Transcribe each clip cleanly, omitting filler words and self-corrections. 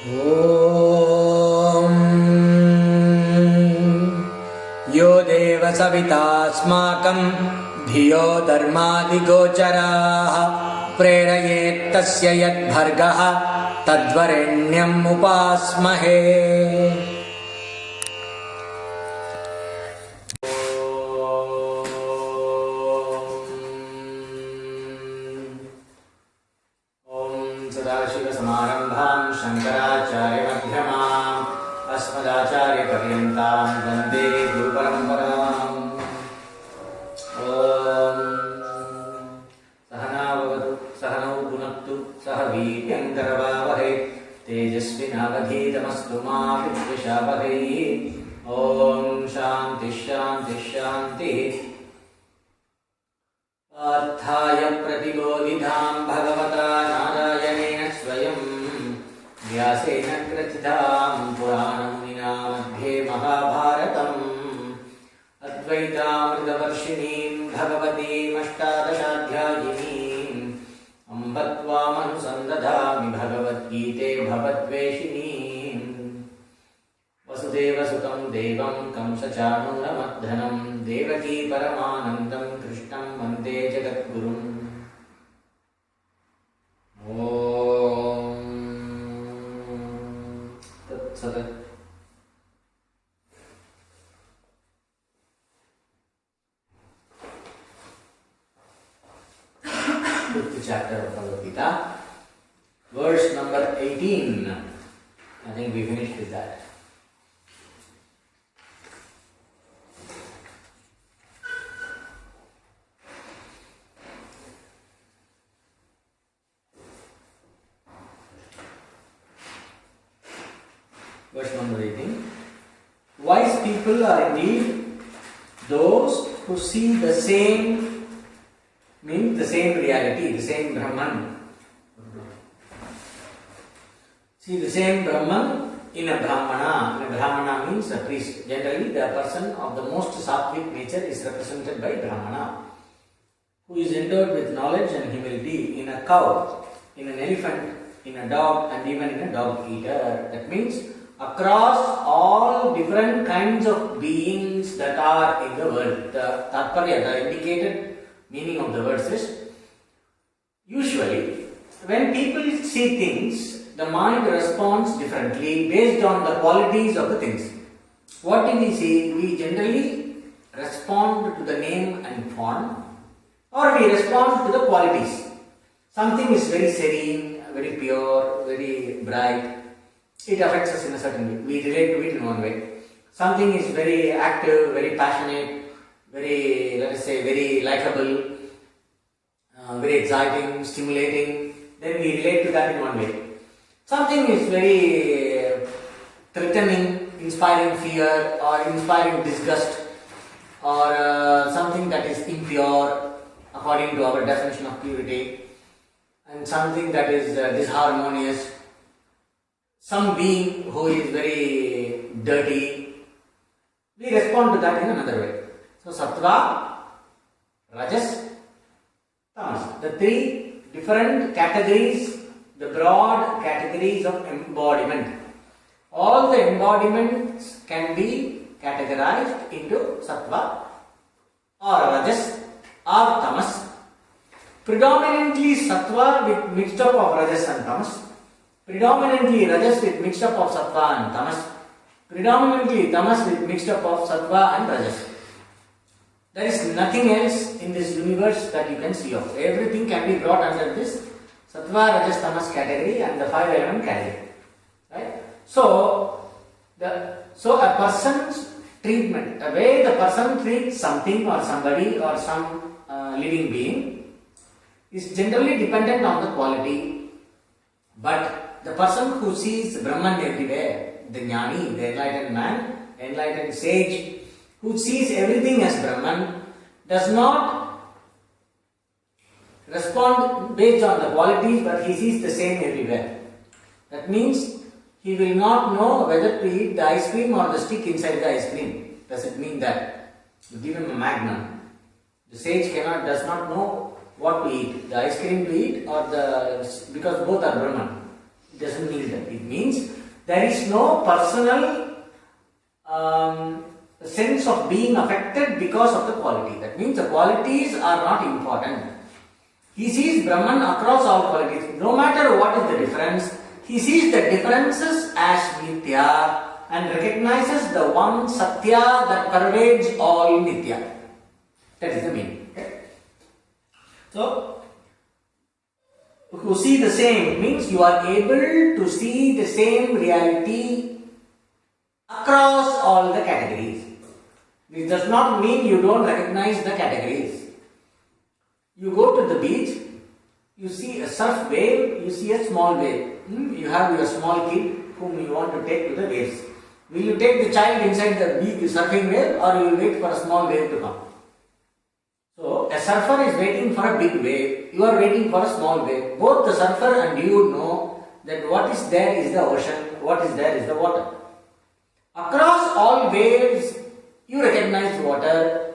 ॐ यो देव सवितास्माकं धियो धर्मादिगोचराः प्रेरयेत्तस्य यद्भर्गः तद्वरेण्यम् उपास्महे। सदाशिवसमारम्भां शङ्कराचार्यमध्यमाम् अस्मदाचार्यपर्यन्तां वन्दे गुरुपरम्पराम्। ॐ सहना भवतु सहनौ भुनक्तु सह वीर्यङ्करवावहै तेजस्विनावधीतमस्तु मा विद्विषावहै। ॐ शान्तिः शान्तिः शान्तिः। पार्थाय प्रतिबोधितां भगवता नारायणेन स्वयं व्यासेन ग्रथितां पुराणमुनिना मध्ये महाभारतम् अद्वैतामृतवर्षिणीं भगवतीम् अष्टादशाध्यायिनीम् अम्ब त्वामनुसन्दधामि भगवद्गीते भवद्वेषिणीम्। वसुदेवसुतं देवं कंसचाणूरमर्दनं देवकी परमानन्दं कृष्णं वन्दे जगद्गुरुम्। ॐ तत्सत्। Fifth chapter of Bhagavad Gita, verse number 18. I think we finished with that. Verse number 18. Wise people are indeed those who see the same, means the same reality, the same Brahman. See the same Brahman in a Brahmana. In a Brahmana means a priest. Generally, the person of the most sattvic nature is represented by Brahmana, who is endowed with knowledge and humility in a cow, in an elephant, in a dog, and even in a dog eater. That means across all different kinds of beings that are in the world. The Tatparya, the indicated meaning of the verse is, usually when people see things, the mind responds differently based on the qualities of the things. What do we see? We generally respond to the name and form, or we respond to the qualities. Something is very serene, very pure, very bright. It affects us in a certain way. We relate to it in one way. Something is very active, very passionate, very, let us say, very likable, very exciting, stimulating. Then we relate to that in one way. Something is very threatening, inspiring fear, or inspiring disgust, or something that is impure according to our definition of purity, and something that is disharmonious. Some being who is very dirty, we respond to that in another way. So sattva, rajas, tamas, the three different categories, the broad categories of embodiment. All the embodiments can be categorized into sattva or rajas or tamas. Predominantly sattva with mixed up of rajas and tamas. Predominantly rajas with mixed up of sattva and tamas. Predominantly tamas with mixed up of sattva and rajas. There is nothing else in this universe that you can see of. Everything can be brought under this sattva, rajas, tamas category and the 5 element category. Right? So a person's treatment, the way the person treats something or somebody or some living being is generally dependent on the quality. But the person who sees Brahman everywhere, the jnani, the enlightened man, enlightened sage, who sees everything as Brahman, does not respond based on the qualities, but he sees the same everywhere. That means he will not know whether to eat the ice cream or the stick inside the ice cream. Does it mean that? You give him a magnum. The sage does not know what to eat, the ice cream to eat or because both are Brahman. It doesn't mean that. It means There is no personal sense of being affected because of the quality. That means the qualities are not important. He sees Brahman across all qualities. No matter what is the difference, he sees the differences as Nitya and recognizes the one Satya that pervades all Nitya. That is the meaning. Okay? So, who see the same means you are able to see the same reality across all the categories. This does not mean you don't recognize the categories. You go to the beach, you see a surf wave, you see a small wave. You have your small kid whom you want to take to the waves. Will you take the child inside the big surfing wave, or you will wait for a small wave to come? So, a surfer is waiting for a big wave, you are waiting for a small wave. Both the surfer and you know that what is there is the ocean, what is there is the water. Across all waves, you recognize water.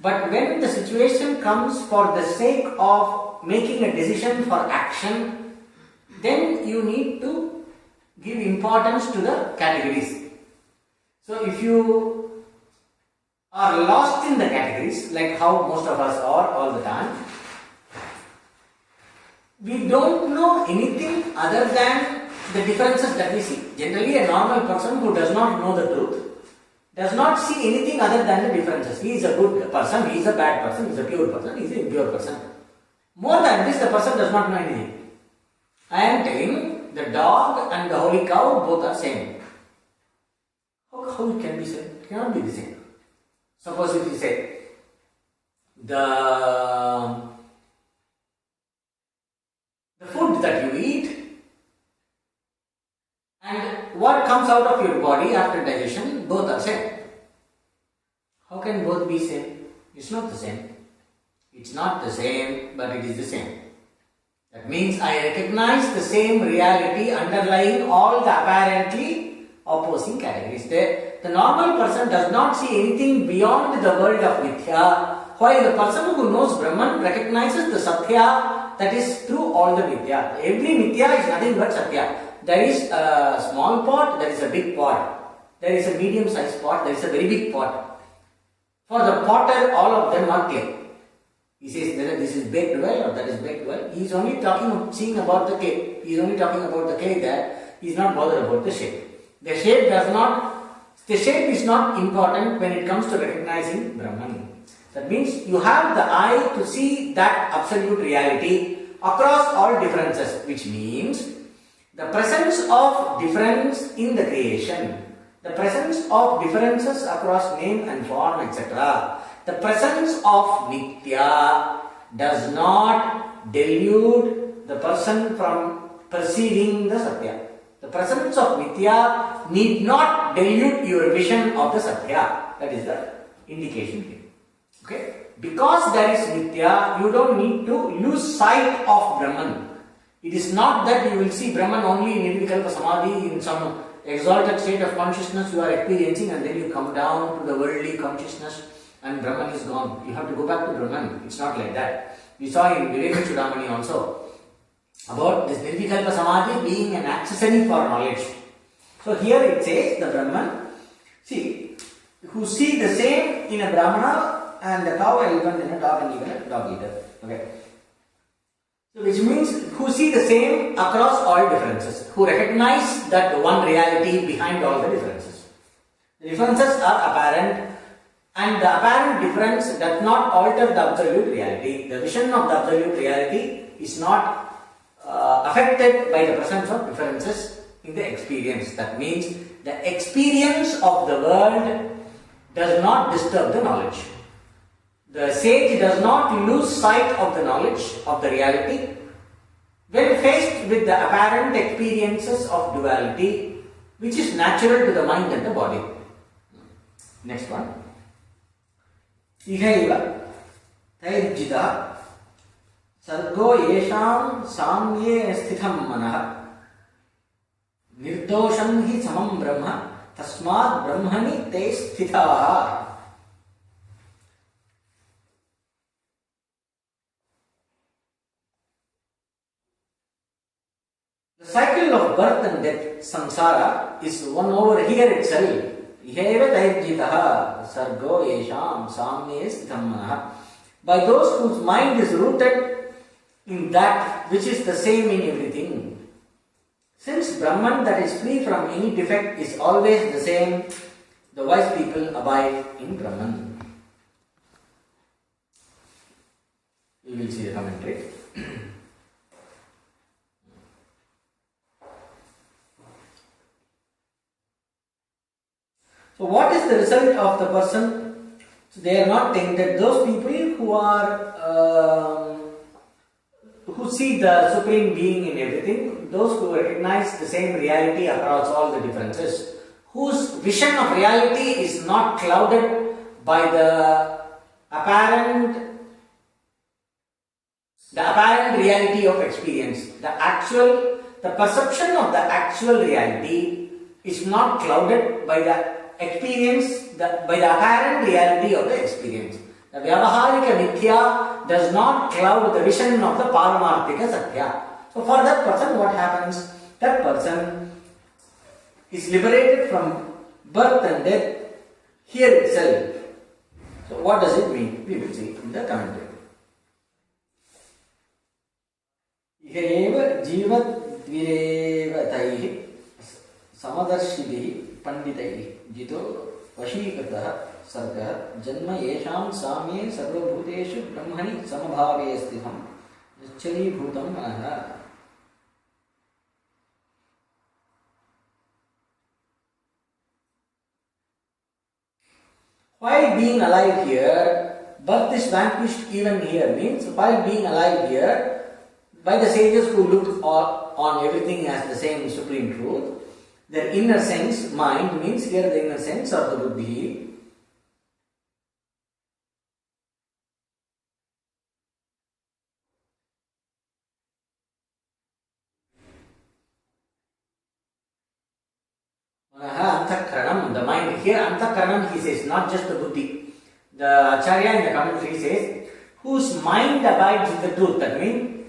But when the situation comes for the sake of making a decision for action, then you need to give importance to the categories. So if you are lost in the categories, like how most of us are all the time, we don't know anything other than the differences that we see. Generally, a normal person who does not know the truth does not see anything other than the differences. He is a good person, he is a bad person, he is a pure person, he is an impure person. More than this, the person does not know anything. I am telling the dog and the holy cow both are same. How it can be same? It cannot be the same. Suppose if you say the food that you eat and what comes out of your body after digestion, both are same. How can both be same? It's not the same. It's not the same, but it is the same. That means I recognize the same reality underlying all the apparently opposing categories. The normal person does not see anything beyond the world of Mithya, while the person who knows Brahman recognizes the Satya that is through all the Mithya. Every Mithya is nothing but Satya. There is a small pot, there is a big pot. There is a medium-sized pot, there is a very big pot. For the potter, all of them are clay. He says whether this is baked well or that is baked well. He is only seeing about the clay. He is only talking about the clay there. He is not bothered about the shape. The shape is not important when it comes to recognizing Brahman. That means you have the eye to see that absolute reality across all differences, which means the presence of difference in the creation, the presence of differences across name and form, etc. The presence of Nitya does not delude the person from perceiving the Satya. The presence of Nitya need not delude your vision of the Satya. That is the indication here. Okay? Because there is Nitya, you don't need to lose sight of Brahman. It is not that you will see Brahman only in Nirvikalpa Samadhi, in some exalted state of consciousness you are experiencing, and then you come down to the worldly consciousness and Brahman is gone. You have to go back to Brahman. It's not like that. We saw in Viveka Chudamani also about this Nirvikalpa Samadhi being an accessory for knowledge. So here it says the Brahman, who see the same in a Brahmana and the cow elephant in a dog and even a dog eater. Okay. So which means who see the same across all differences, who recognize that one reality behind all the differences. The differences are apparent, and the apparent difference does not alter the absolute reality. The vision of the absolute reality is not affected by the presence of differences in the experience. That means the experience of the world does not disturb the knowledge. The sage does not lose sight of the knowledge of the reality when faced with the apparent experiences of duality, which is natural to the mind and the body. Next one. Ihaiva tairjita sargo yesham samye sthitham manah nirdosham hi samam brahma tasmad brahmani te sthitaha. The cycle of birth and death, samsara, is one over here itself. Iheva tairjitaha sargo yesham samye stham manah. By those whose mind is rooted in that which is the same in everything. Since Brahman that is free from any defect is always the same, the wise people abide in Brahman. We will see the commentary. So what is the result of the person? So they are not tainted. Those people who are who see the Supreme Being in everything, those who recognize the same reality across all the differences, whose vision of reality is not clouded by the apparent reality of experience. The perception of the actual reality is not clouded by the experience, by the apparent reality of the experience. The Vyavaharika Mithya does not cloud the vision of the Paramarthika Satya. So for that person, what happens? That person is liberated from birth and death here itself. So what does it mean? We will see in the commentary. Iheva jivat dvireva taihi samadarshidhi panditaihi jito vashikatah sargah janma yesham samye sarvabhuteshu brahmani samabhave sthitham nischali bhutam manah. While being alive here, birth is vanquished even here. Means while being alive here, by the sages who look on everything as the same supreme truth, their inner sense, mind, means here the inner sense of the buddhi, the mind. Here antakaranam he says, not just the buddhi. The Acharya in the commentary says, whose mind abides in the truth. That means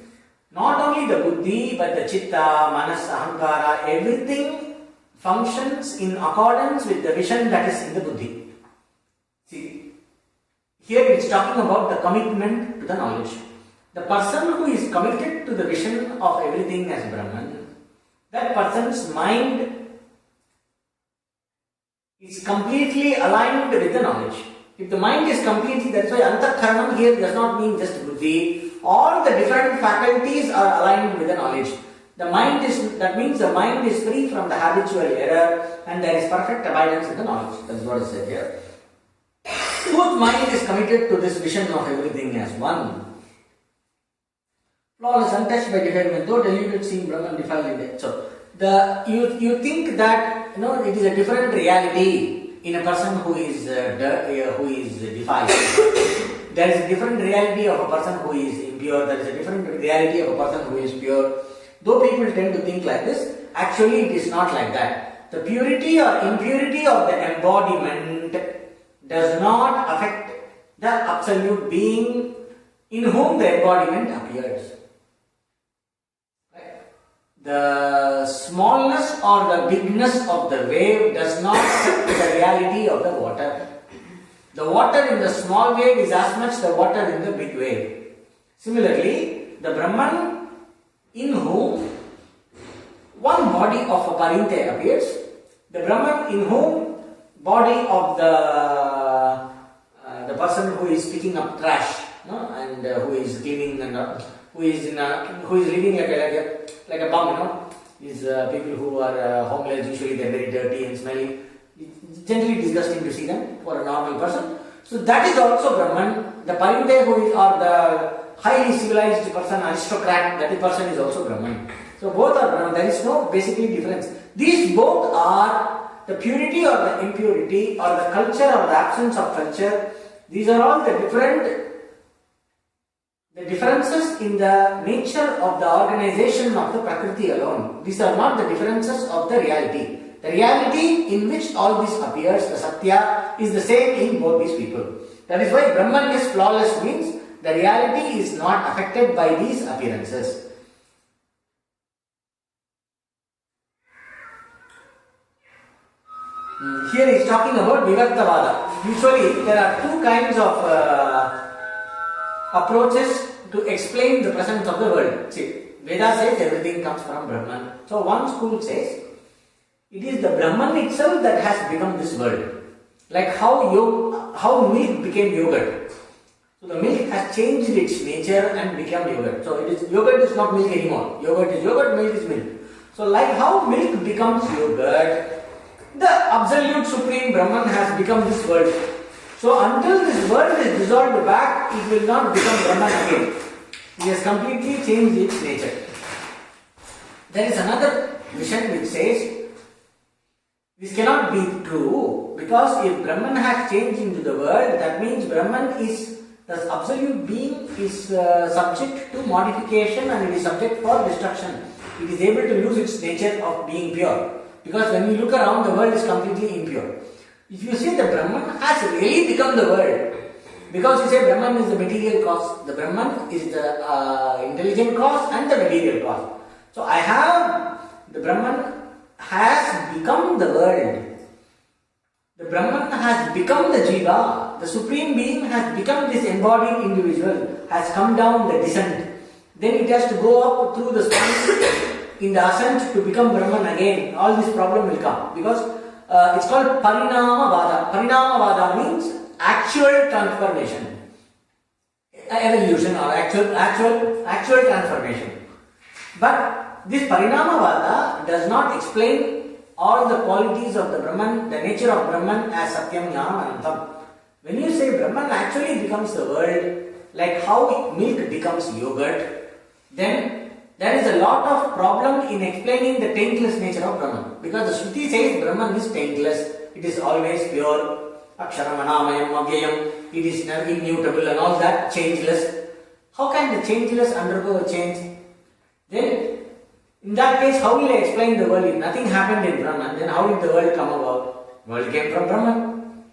not only the buddhi but the chitta, manas, ahankara, everything functions in accordance with the vision that is in the buddhi. See, here it's talking about the commitment to the knowledge. The person who is committed to the vision of everything as Brahman, that person's mind is completely aligned with the knowledge. If the mind is completely, that's why antakaranam here does not mean just buddhi. All the different faculties are aligned with the knowledge. The mind is, that means the mind is free from the habitual error and there is perfect abidance in the knowledge. That's what is said here. Whose mind is committed to this vision of everything as one. Flawless, untouched by defilement, though deluded, seeing Brahman defiled in it. So, you think that it is a different reality in a person who is defiled. There is a different reality of a person who is impure. There is a different reality of a person who is pure. Though people tend to think like this, actually it is not like that. The purity or impurity of the embodiment does not affect the absolute being in whom the embodiment appears. The smallness or the bigness of the wave does not affect the reality of the water. The water in the small wave is as much the water in the big wave. Similarly, the Brahman in whom one body of a Parinte appears, the Brahman in whom body of the person who is picking up trash, and who is cleaning and who is living like a bum, These people who are homeless, usually they are very dirty and smelly. It's generally disgusting to see them for a normal person. So that is also Brahman. The Parinte who is, or the highly civilized person, aristocrat, that person is also Brahman. So both are Brahman. There is no basically difference. These both are the purity or the impurity or the culture or the absence of culture. These are all the differences in the nature of the organization of the Prakriti alone. These are not the differences of the reality. The reality in which all this appears, the Satya, is the same in both these people. That is why Brahman is flawless, means the reality is not affected by these appearances. Here he is talking about Vivartavada. Usually there are two kinds of approaches to explain the presence of the world. See, Veda says everything comes from Brahman. So one school says it is the Brahman itself that has become this world. Like how milk became yogurt. So the milk has changed its nature and become yogurt. So yogurt is not milk anymore. Yogurt is yogurt, milk is milk. So like how milk becomes yogurt, the absolute supreme Brahman has become this world. So until this world is dissolved back, it will not become Brahman again. It has completely changed its nature. There is another vision which says this cannot be true, because if Brahman has changed into the world, that means Brahman is, the absolute being is subject to modification and it is subject for destruction. It is able to lose its nature of being pure. Because when we look around, the world is completely impure. If you say the Brahman has really become the world, because you say Brahman is the material cause, the Brahman is the intelligent cause and the material cause. So I have, the Brahman has become the world. The Brahman has become the Jiva. The Supreme Being has become this embodied individual, has come down the descent. Then it has to go up through the spine in the ascent to become Brahman again. All this problem will come because it's called Parinamavada. Parinamavada means actual transformation, evolution or actual transformation. But this Parinamavada does not explain all the qualities of the Brahman, the nature of Brahman as Satyam, Jnanam, Anantam. When you say Brahman actually becomes the world, like how milk becomes yogurt, then there is a lot of problem in explaining the taintless nature of Brahman. Because the Shruti says Brahman is taintless, it is always pure, Aksharam, Anamayam, Avyayam, it is never immutable and all that, changeless. How can the changeless undergo a change? Then, in that case, how will I explain the world? If nothing happened in Brahman, then how did the world come about? World came from Brahman.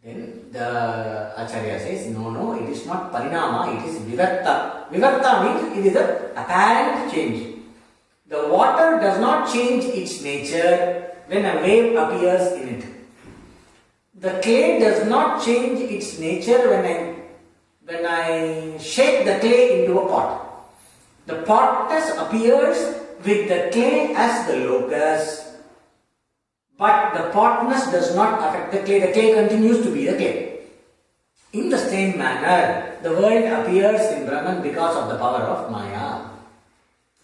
Then the Acharya says, no, it is not Parinama, it is Vivarta. Vivarta means it is an apparent change. The water does not change its nature when a wave appears in it. The clay does not change its nature when I shake the clay into a pot. The potness appears with the clay as the locus. But the potness does not affect the clay. The clay continues to be the clay. In the same manner, the world appears in Brahman because of the power of Maya.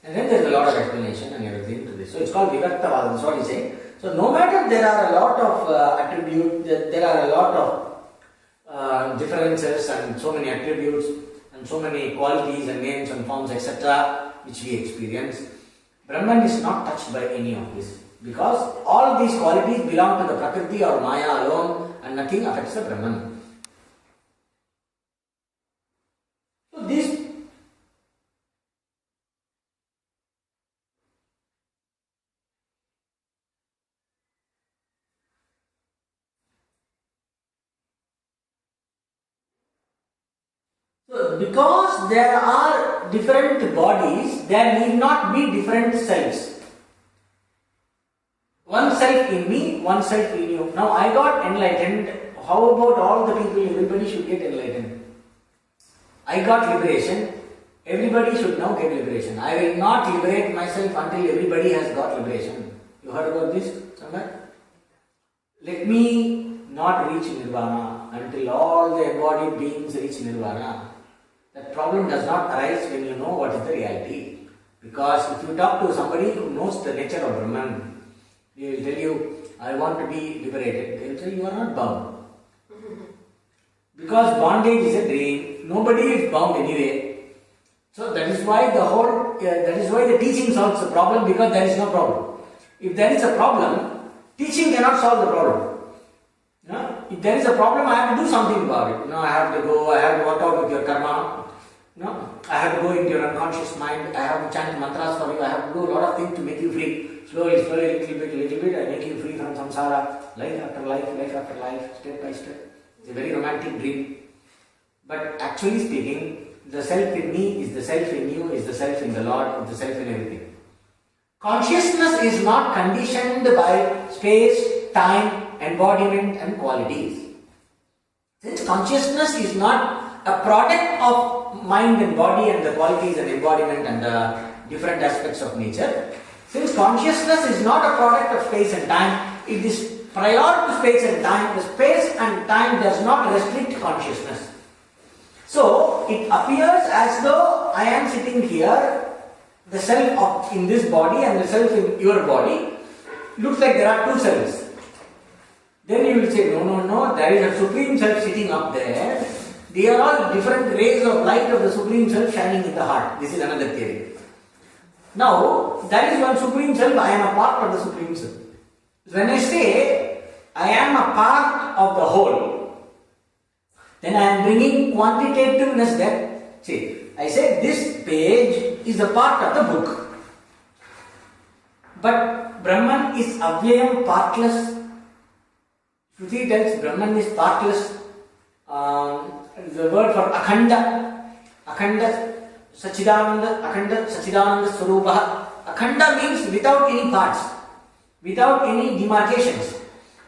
And then there is a lot of explanation and everything to this. So it's called Vivartavada, that's what he's saying. So no matter there are a lot of attributes, there are a lot of differences and so many attributes and so many qualities and names and forms, etc., which we experience, Brahman is not touched by any of this. Because all these qualities belong to the Prakriti or Maya alone and nothing affects the Brahman. So this because there are different bodies, there need not be different selves. One self in me, one self in you. Now I got enlightened. How about all the people? Everybody should get enlightened. I got liberation. Everybody should now get liberation. I will not liberate myself until everybody has got liberation. You heard about this somewhere? Let me not reach Nirvana until all the embodied beings reach Nirvana. That problem does not arise when you know what is the reality. Because if you talk to somebody who knows the nature of Brahman, he will tell you, I want to be liberated. They will say, you are not bound. Because bondage is a dream. Nobody is bound anyway. So that is why the teaching solves the problem, because there is no problem. If there is a problem, teaching cannot solve the problem. If there is a problem, I have to do something about it. I have to work out with your karma. I have to go into your unconscious mind. I have to chant mantras for you. I have to do a lot of things to make you free. Slowly, little bit, I make you free from samsara. Life after life, step by step. It's a very romantic dream. But actually speaking, the self in me is the self in you, is the self in the Lord, is the self in everything. Consciousness is not conditioned by space, time, embodiment and qualities. Since consciousness is not a product of mind and body and the qualities and embodiment and the different aspects of nature, since consciousness is not a product of space and time, it is prior to space and time. The space and time does not restrict consciousness. So it appears as though I am sitting here, the self in this body and the self in your body. Looks like there are two selves. Then you will say, no, there is a Supreme Self sitting up there. They are all different rays of light of the Supreme Self shining in the heart. This is another theory. Now, there is one Supreme Self, I am a part of the Supreme Self. When I say, I am a part of the whole, then I am bringing quantitativeness there. See, I say this page is a part of the book. But Brahman is avyayam, partless. Shruti tells Brahman is partless. The word for akhanda, Sachidananda Swarupaha. Akhanda means without any parts, without any demarcations.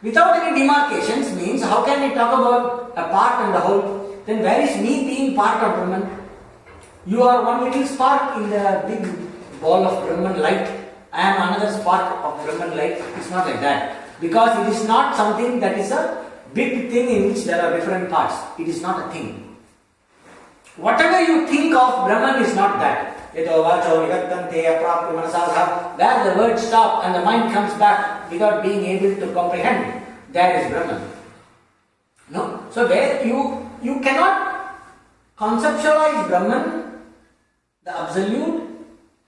Without any demarcations means how can we talk about a part and the whole? Then where is me being part of Brahman? You are one little spark in the big ball of Brahman light. I am another spark of Brahman light. It's not like that. Because it is not something that is a big thing in which there are different parts. It is not a thing. Whatever you think of Brahman is not that. Where the words stop and the mind comes back without being able to comprehend, that is Brahman. No? So where you cannot conceptualize Brahman, the absolute,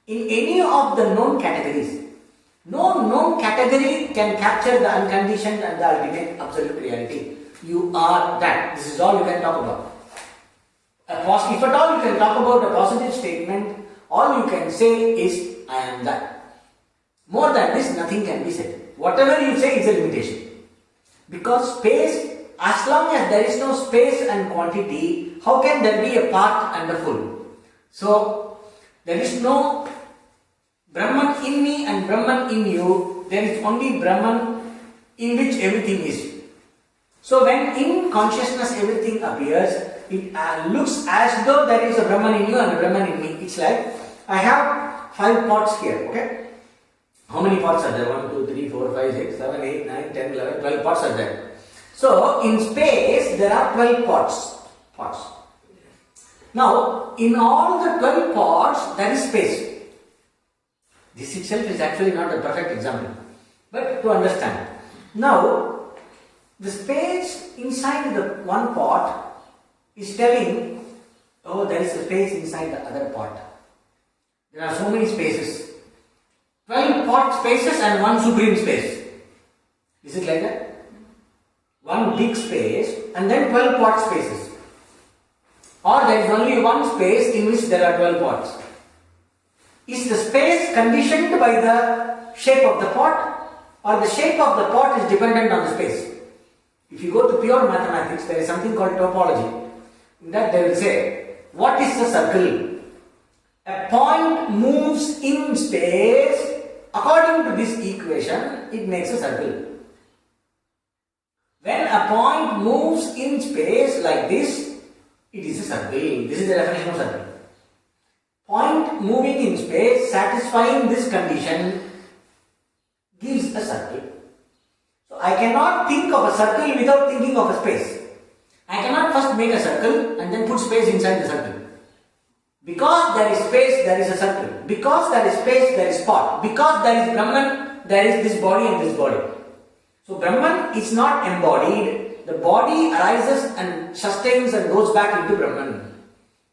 in any of the known categories. No known category can capture the unconditioned and the ultimate absolute reality. You are that. This is all you can talk about. If at all you can talk about a positive statement, all you can say is, I am that. More than this, nothing can be said. Whatever you say is a limitation. Because space, as long as there is no space and quantity, how can there be a part and a full? So, there is no Brahman in me and Brahman in you. There is only Brahman in which everything is. So when in consciousness everything appears, it looks as though there is a Brahman in you and a Brahman in me. It's like, I have 5 pots here, okay? How many pots are there? 1, 2, 3, 4, 5, 6, 7, 8, 9, 10, 11, 12 pots are there. So in space there are 12 pots. Now, in all the 12 pots there is space. This itself is actually not a perfect example, but to understand. Now, the space inside the one pot is telling, oh, there is a space inside the other pot. There are so many spaces. 12 pot spaces and one supreme space. Is it like that? One big space and then 12 pot spaces. Or there is only one space in which there are 12 pots. Is the space conditioned by the shape of the pot, or the shape of the pot is dependent on the space? If you go to pure mathematics, there is something called topology. In that they will say, what is the circle? A point moves in space, according to this equation, it makes a circle. When a point moves in space like this, it is a circle. This is the definition of circle. Point moving in space, satisfying this condition, gives a circle. So I cannot think of a circle without thinking of a space. I cannot first make a circle and then put space inside the circle. Because there is space, there is a circle. Because there is space, there is spot. Because there is Brahman, there is this body and this body. So Brahman is not embodied. The body arises and sustains and goes back into Brahman.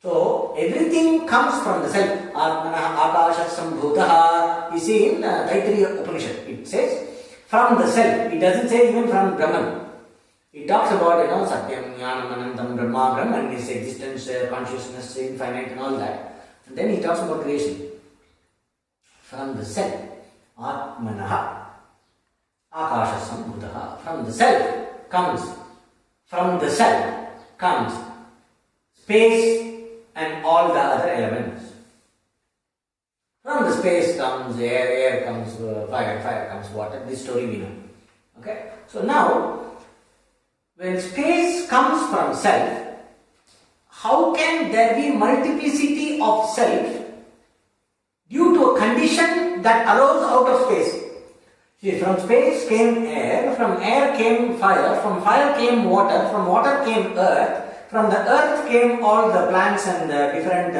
So everything comes from the self. Atmanaha akasha sambhutaha. You see in Taittiriya Upanishad, it says from the self. It doesn't say even from Brahman. It talks about, Satyam, Jnanam, Anantam, Brahma, Brahman, his existence, consciousness, infinite and all that. And then he talks about creation. From the self. Atmanaha akasha sambhutaha. From the self comes. From the self comes space and all the other elements. From the space comes air, air comes fire, fire comes water. This story we know. Okay. So now, when space comes from self, how can there be multiplicity of self due to a condition that arose out of space? See, from space came air, from air came fire, from fire came water, from water came earth, from the earth came all the plants and the different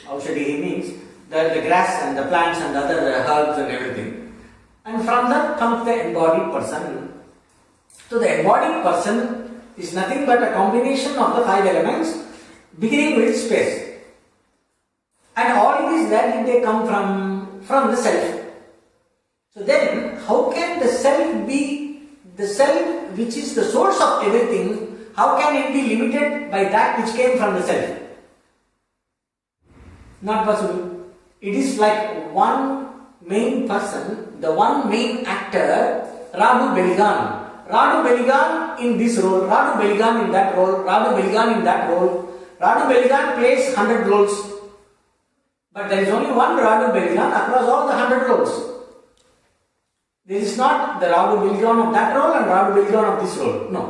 aushadhi means the grass and the plants and other herbs and everything. And from that comes the embodied person. So the embodied person is nothing but a combination of the 5 elements beginning with space. And all these, where did they come from the self. So then, how can the self be the self which is the source of everything? How can it be limited by that which came from the self? Not possible. It is like one main person, the one main actor, Radu Beligan. Radu Beligan in this role, Radu Beligan in that role, Radu Beligan in that role. Radu Beligan plays 100 roles. But there is only one Radu Beligan across all the 100 roles. There is not the Radu Beligan of that role and Radu Beligan of this role. No.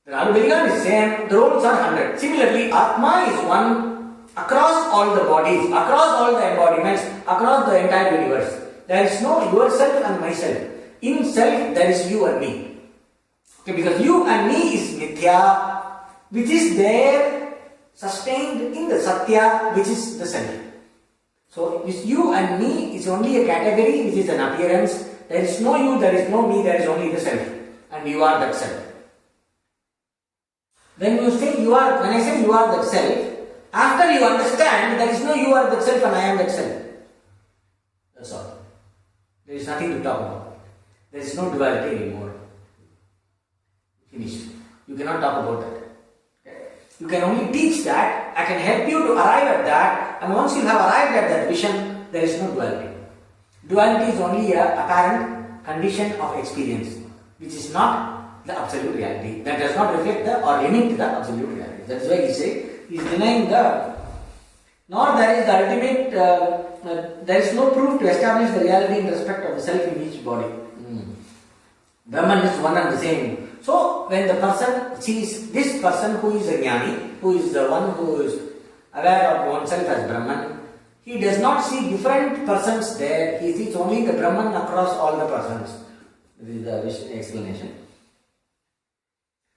The Radu Beligan is same, the roles are 100. Similarly, Atma is one across all the bodies, across all the embodiments, across the entire universe. There is no yourself and myself. In self, there is you and me. Okay, because you and me is Mithya, which is there sustained in the Satya, which is the self. So, this you and me is only a category which is an appearance. There is no you, there is no me, there is only the self. And you are that self. When I say you are that self, after you understand there is no you are that self and I am that self. That's all. There is nothing to talk about. There is no duality anymore. Finished. You cannot talk about that. Okay? You can only teach that. I can help you to arrive at that. And once you have arrived at that vision, there is no duality. Duality is only an apparent condition of experience, which is not the absolute reality. That does not reflect or limit the absolute reality. That is why he is denying nor there is the ultimate, there is no proof to establish the reality in respect of the self in each body. Brahman is one and the same. So, when the person sees this person who is a jnani, who is the one who is aware of oneself as Brahman, he does not see different persons there, he sees only the Brahman across all the persons. This is the explanation.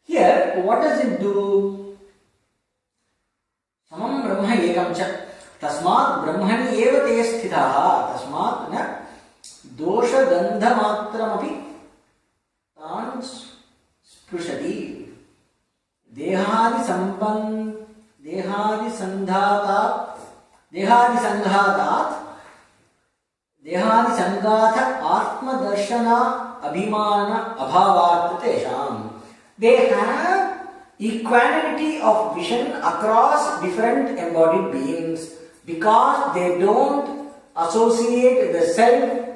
Here, what does it do? Samam Brahma ekam cha tasmat brahmani eva te sthitaha tasmat na dosha gandha matram api tan sprushati dehadi sanghatha atma darshana abhimana abhavat tesham. They have equanimity of vision across different embodied beings because they don't associate the self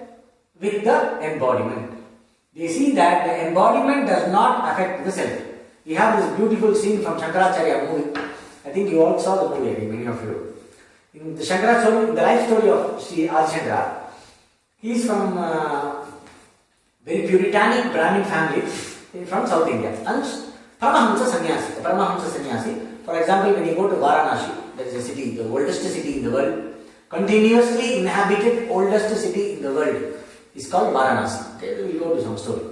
with the embodiment. They see that the embodiment does not affect the self. We have this beautiful scene from Shankaracharya movie. I think you all saw the movie, many of you. In the Shankara story, the life story of Sri Adishandra, he is from very puritanic Brahmin family from South India. And Paramahamsa Sannyasi. For example, when you go to Varanasi, there is a city, the oldest city in the world, continuously inhabited oldest city in the world, is called Varanasi. Okay, we will go to some story.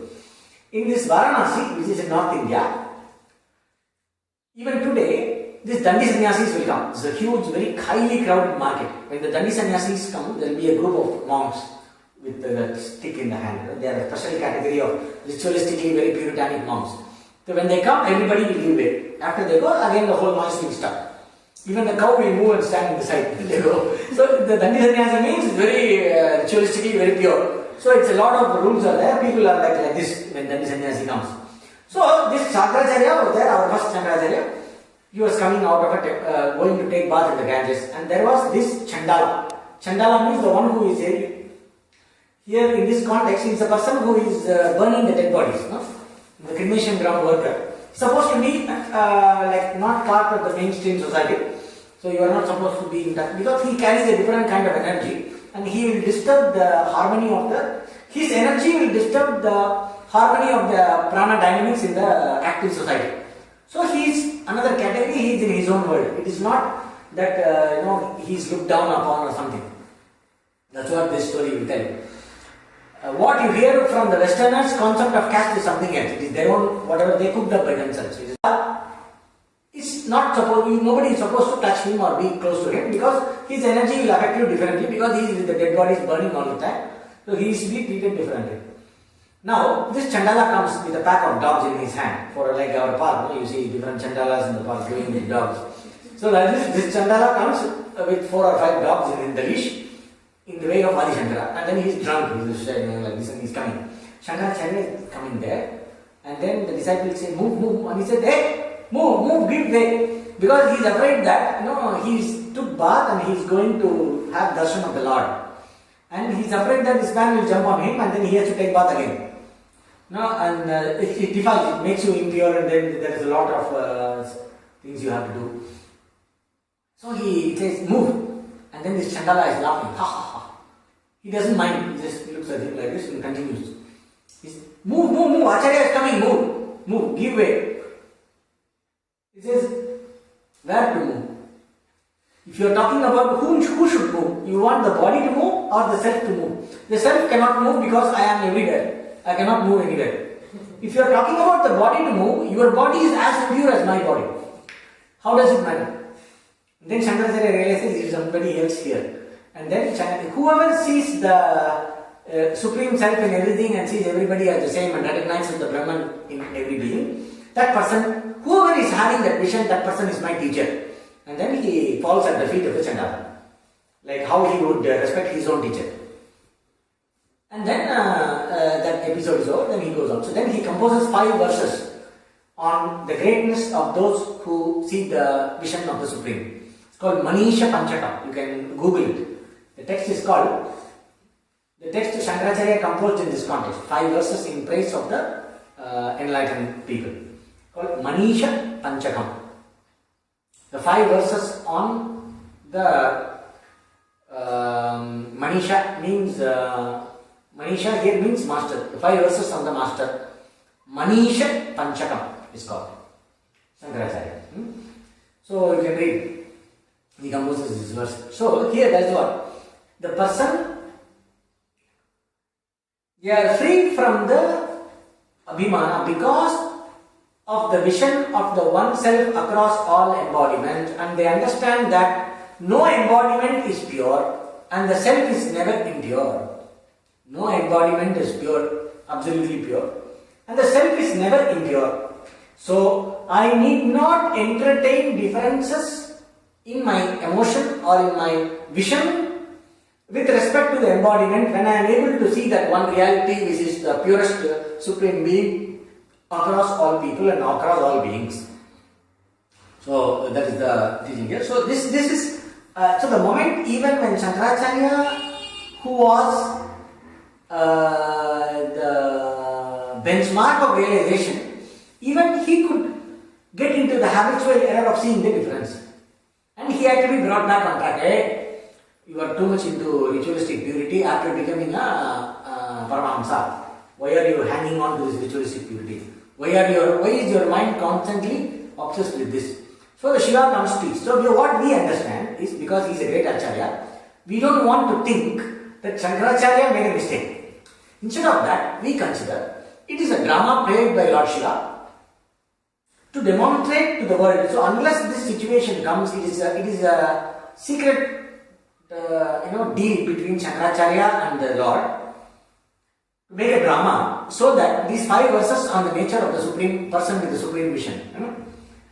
In this Varanasi, which is in North India, even today, these Dandi Sannyasis will come. It's a huge, very highly crowded market. When the Dandi Sannyasis come, there will be a group of monks with the stick in the hand. They are a special category of ritualistically very puritanic monks. So when they come, everybody will give way. After they go, again the whole noise will stop. Even the cow will move and stand in the side. They go. So the Dandi Sannyasa means it's very ritualistically very pure. So it's a lot of rules are there. People are like this when Dandi Sannyasi comes. So this Shankaracharya was there, our first Shankaracharya. He was coming out of going to take bath in the Ganges, and there was this Chandala. Chandala means the one who is here in this context. He is the person who is burning the dead bodies, no? The cremation ground worker. Supposed to be like not part of the mainstream society, so you are not supposed to be in touch because he carries a different kind of energy, and he will disturb the harmony of the his energy will disturb the harmony of the prana dynamics in the active society. So he is another category, he is in his own world. It is not that he is looked down upon or something. That's what this story will tell. What you hear from the Westerners, concept of caste is something else. It is their own, whatever they cooked up by themselves. It's not supposed, nobody is supposed to touch him or be close to him because his energy will affect you differently because he is with the dead bodies burning all the time. So he is to be treated differently. Now, this Chandala comes with a pack of dogs in his hand. For like our park, you see different Chandalas in the park doing with dogs. So like this Chandala comes with 4 or 5 dogs in the leash in the way of Adi Shankara, and then he is drunk, he is like this and he is coming. Shankaracharya is coming there, and then the disciples say, move, and he said, hey, move, give way, because he is afraid that he took bath and he is going to have darshan of the Lord, and he is afraid that this man will jump on him and then he has to take bath again. It defiles, it makes you impure, and then there is a lot of things you have to do. So he says, move, and then this Chandala is laughing, ha ha ha. He doesn't mind, he just looks at him like this and continues. He says, move, Acharya is coming, move, give way. He says, where to move? If you are talking about who should move, you want the body to move or the self to move? The self cannot move because I am everywhere. I cannot move anywhere. If you are talking about the body to move, your body is as impure as my body. How does it matter? Then Shankaracharya realizes there is somebody else here. And then whoever sees the Supreme Self in everything and sees everybody as the same and recognizes the Brahman in every being, that person, whoever is having that vision, that person is my teacher. And then he falls at the feet of the Chandala. Like how he would respect his own teacher. And then that episode is over, then he goes on. So then he composes 5 verses on the greatness of those who see the vision of the Supreme. It's called Manisha Panchakam. You can Google it. The text Shankaracharya composed in this context. 5 verses in praise of the enlightened people. Called Manisha Panchakam. The 5 verses on the Manisha means Manisha here means master. The 5 verses on the master. Manisha Panchakam is called Shankaracharya. So you can read. He composes this verse. So here that's what the person, they are free from the abhimana because of the vision of the one self across all embodiment, and they understand that no embodiment is pure and the self is never impure. No embodiment is pure, absolutely pure, and the self is never impure. So I need not entertain differences in my emotion or in my vision with respect to the embodiment when I am able to see that one reality which is the purest supreme being across all people and across all beings. So that is the teaching here. So this is so the moment even when Shankaracharya, who was the benchmark of realization, even he could get into the habitual error of seeing the difference. And he had to be brought back on track. Hey, you are too much into ritualistic purity after becoming a Paramahamsa. Why are you hanging on to this ritualistic purity? Why is your mind constantly obsessed with this? So the Shiva comes to speak. So what we understand is, because he is a great Acharya, we don't want to think that Shankaracharya made a mistake. Instead of that, we consider it is a drama played by Lord Shiva to demonstrate to the world. So unless this situation comes, it is a secret deal between Shankaracharya and the Lord to make a drama, so that these 5 verses on the nature of the supreme person with the supreme vision,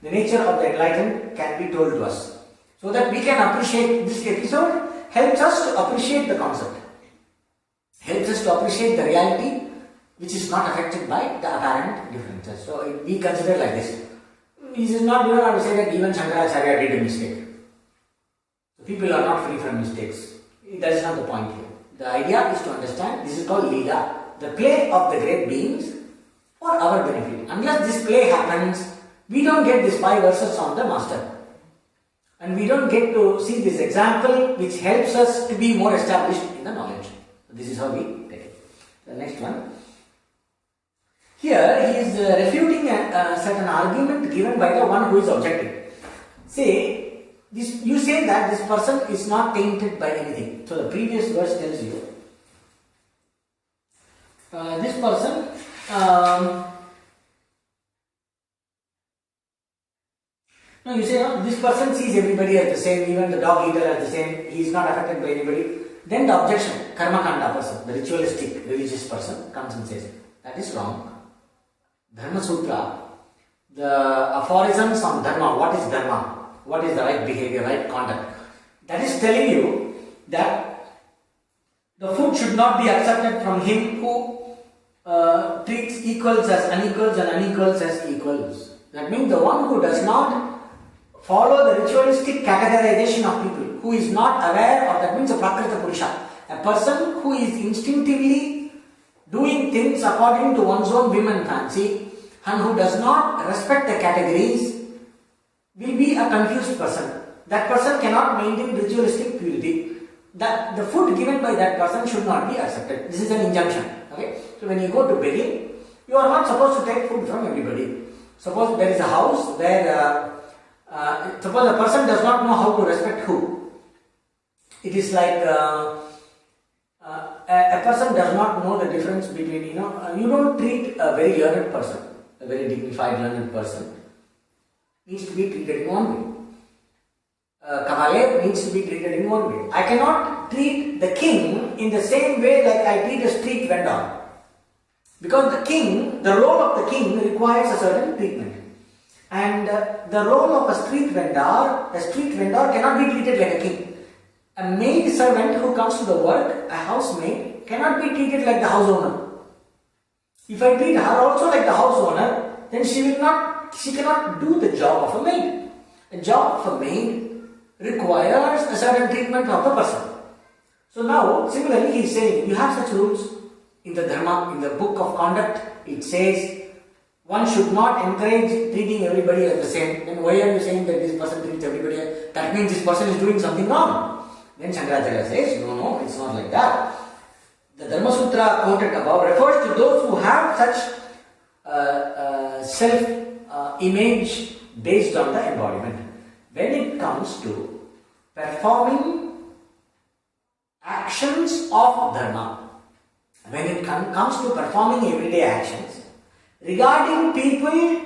the nature of the enlightened can be told to us, so that we can appreciate. This episode helps us to appreciate the concept, helps us to appreciate the reality which is not affected by the apparent differences. So we consider like this. This is not, you don't have to say that even Shankaracharya did a mistake. People are not free from mistakes. That is not the point here. The idea is to understand this is called Leela, the play of the great beings for our benefit. Unless this play happens, we don't get these 5 verses on the master. And we don't get to see this example which helps us to be more established in the knowledge. This is how we take it. The next one. Here he is refuting a certain argument given by the one who is objecting. Say, you say that this person is not tainted by anything. So the previous verse tells you this person no, you say no, this person sees everybody as the same, even the dog eater as the same, he is not affected by anybody. Then the objection, karma kanda person, the ritualistic religious person comes and says, that is wrong. Dharma Sutra, the aphorisms on dharma, what is dharma, what is the right behavior, right conduct, that is telling you that the food should not be accepted from him who treats equals as unequals and unequals as equals. That means the one who does not follow the ritualistic categorization of people, who is not aware of, that means a Prakrita Purusha, a person who is instinctively doing things according to one's own whim and fancy, and who does not respect the categories, will be a confused person. That person cannot maintain ritualistic purity. The food given by that person should not be accepted. This is an injunction. Okay? So when you go to begging, you are not supposed to take food from everybody. Suppose there is a house where suppose a person does not know how to respect who. It is like a person does not know the difference between, you don't treat a very learned person, a very dignified learned person, needs to be treated in one way. Cavalier needs to be treated in one way. I cannot treat the king in the same way like I treat a street vendor. Because the role of the king requires a certain treatment. And the role of a street vendor cannot be treated like a king. A maid servant who comes to the work, a housemaid, cannot be treated like the house owner. If I treat her also like the house owner, then she cannot do the job of a maid. A job of a maid requires a certain treatment of the person. So now, similarly, he is saying, you have such rules in the Dharma, in the book of conduct. It says, one should not encourage treating everybody as the same. Then why are you saying that this person treats everybody as, that means this person is doing something wrong? Then Shankaracharya says, no, it's not like that. The Dharma Sutra quoted above refers to those who have such self-image based on the embodiment. When it comes to performing actions of Dharma, when it comes to performing everyday actions, regarding people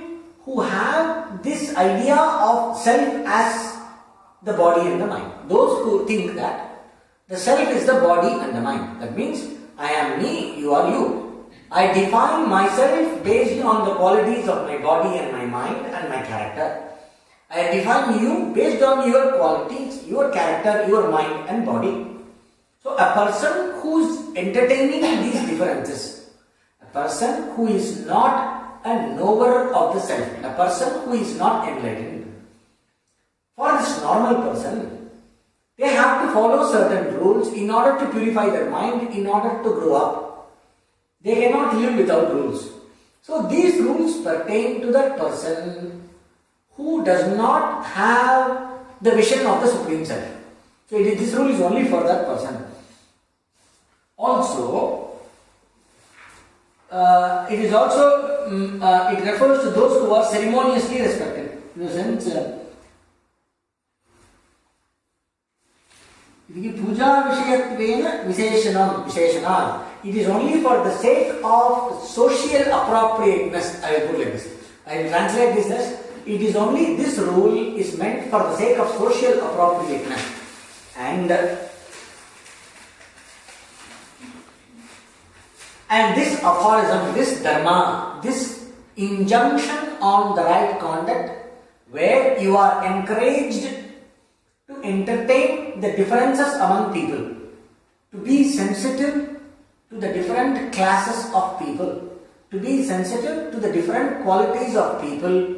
who have this idea of self as the body and the mind, those who think that the self is the body and the mind, that means I am me, you are you. I define myself based on the qualities of my body and my mind and my character. I define you based on your qualities, your character, your mind and body. So a person who is entertaining these differences, a person who is not a knower of the self, a person who is not enlightened, for this normal person, they have to follow certain rules in order to purify their mind, in order to grow up. They cannot live without rules. So these rules pertain to that person who does not have the vision of the Supreme Self. So this rule is only for that person. Also, it is also, it refers to those who are ceremoniously respected. In the sense, puja vishayatvena visheshana. It is only for the sake of social appropriateness. I will put like this. I will translate this as, it is only this rule is meant for the sake of social appropriateness. And this aphorism, this dharma, this injunction on the right conduct, where you are encouraged to entertain the differences among people, to be sensitive to the different classes of people, to be sensitive to the different qualities of people,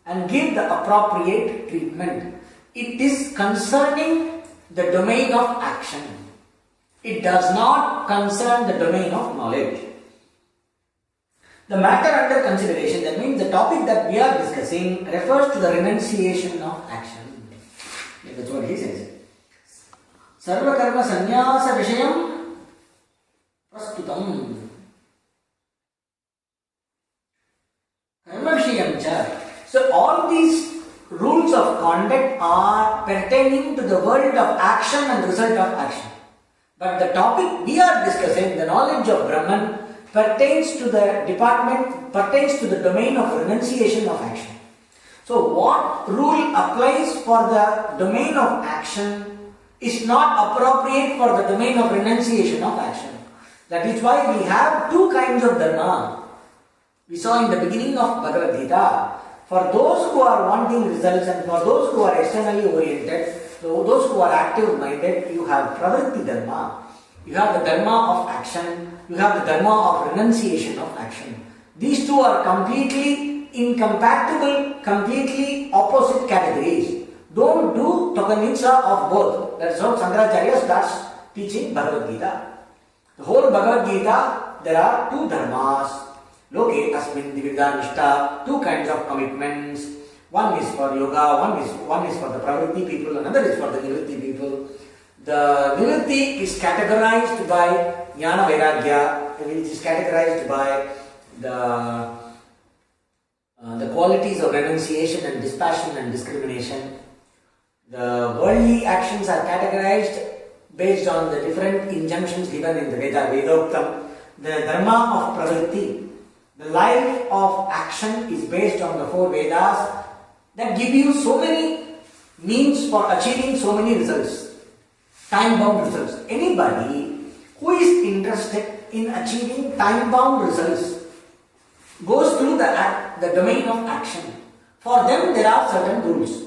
and give the appropriate treatment. It is concerning the domain of action. It does not concern the domain of knowledge. The matter under consideration, that means the topic that we are discussing, refers to the renunciation of action. That's what he says. Sarva karma sannyasa vishayam prastutam. Dharmavishayam cha. So all these rules of conduct are pertaining to the world of action and result of action. But the topic we are discussing, the knowledge of Brahman, pertains to the domain of renunciation of action. So what rule applies for the domain of action is not appropriate for the domain of renunciation of action. That is why we have two kinds of dharma. We saw in the beginning of Bhagavad Gita, for those who are wanting results and for those who are externally oriented, so those who are active-minded, you have pravritti dharma. You have the dharma of action, you have the dharma of renunciation of action. These two are completely incompatible, completely opposite categories. Don't do Tokanitsa of both. That is how Shankaracharya starts teaching Bhagavad Gita. The whole Bhagavad Gita, there are two dharmas. Loke asmin dividha nishta, two kinds of commitments. One is for yoga, one is for the pravritti people, another is for the nivritti people. The nivritti is categorized by jnana vairagya, which is categorized by the qualities of renunciation and dispassion and discrimination. The worldly actions are categorized based on the different injunctions given in the Veda, Vedoktam. The dharma of pravritti, the life of action, is based on the four Vedas that give you so many means for achieving so many results, time-bound results. Anybody who is interested in achieving time-bound results goes through the domain of action. For them, there are certain rules.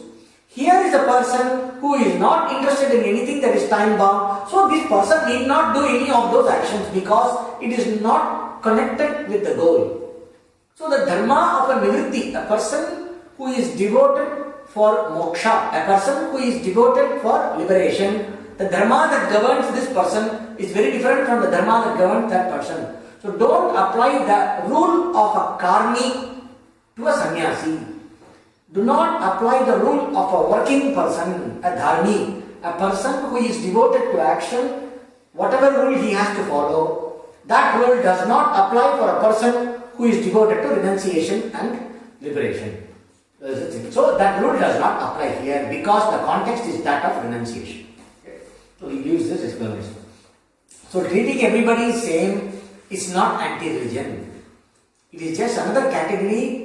Here is a person who is not interested in anything that is time-bound, so this person need not do any of those actions because it is not connected with the goal. So the dharma of a nivritti, a person who is devoted for moksha, a person who is devoted for liberation, the dharma that governs this person is very different from the dharma that governs that person. So don't apply the rule of a karmi to a sannyasi. Do not apply the rule of a working person, a dharmi, a person who is devoted to action. Whatever rule he has to follow, that rule does not apply for a person who is devoted to renunciation and liberation. So that rule does not apply here because the context is that of renunciation. Okay. So he gives this explanation. So treating everybody same is not anti-religion. It is just another category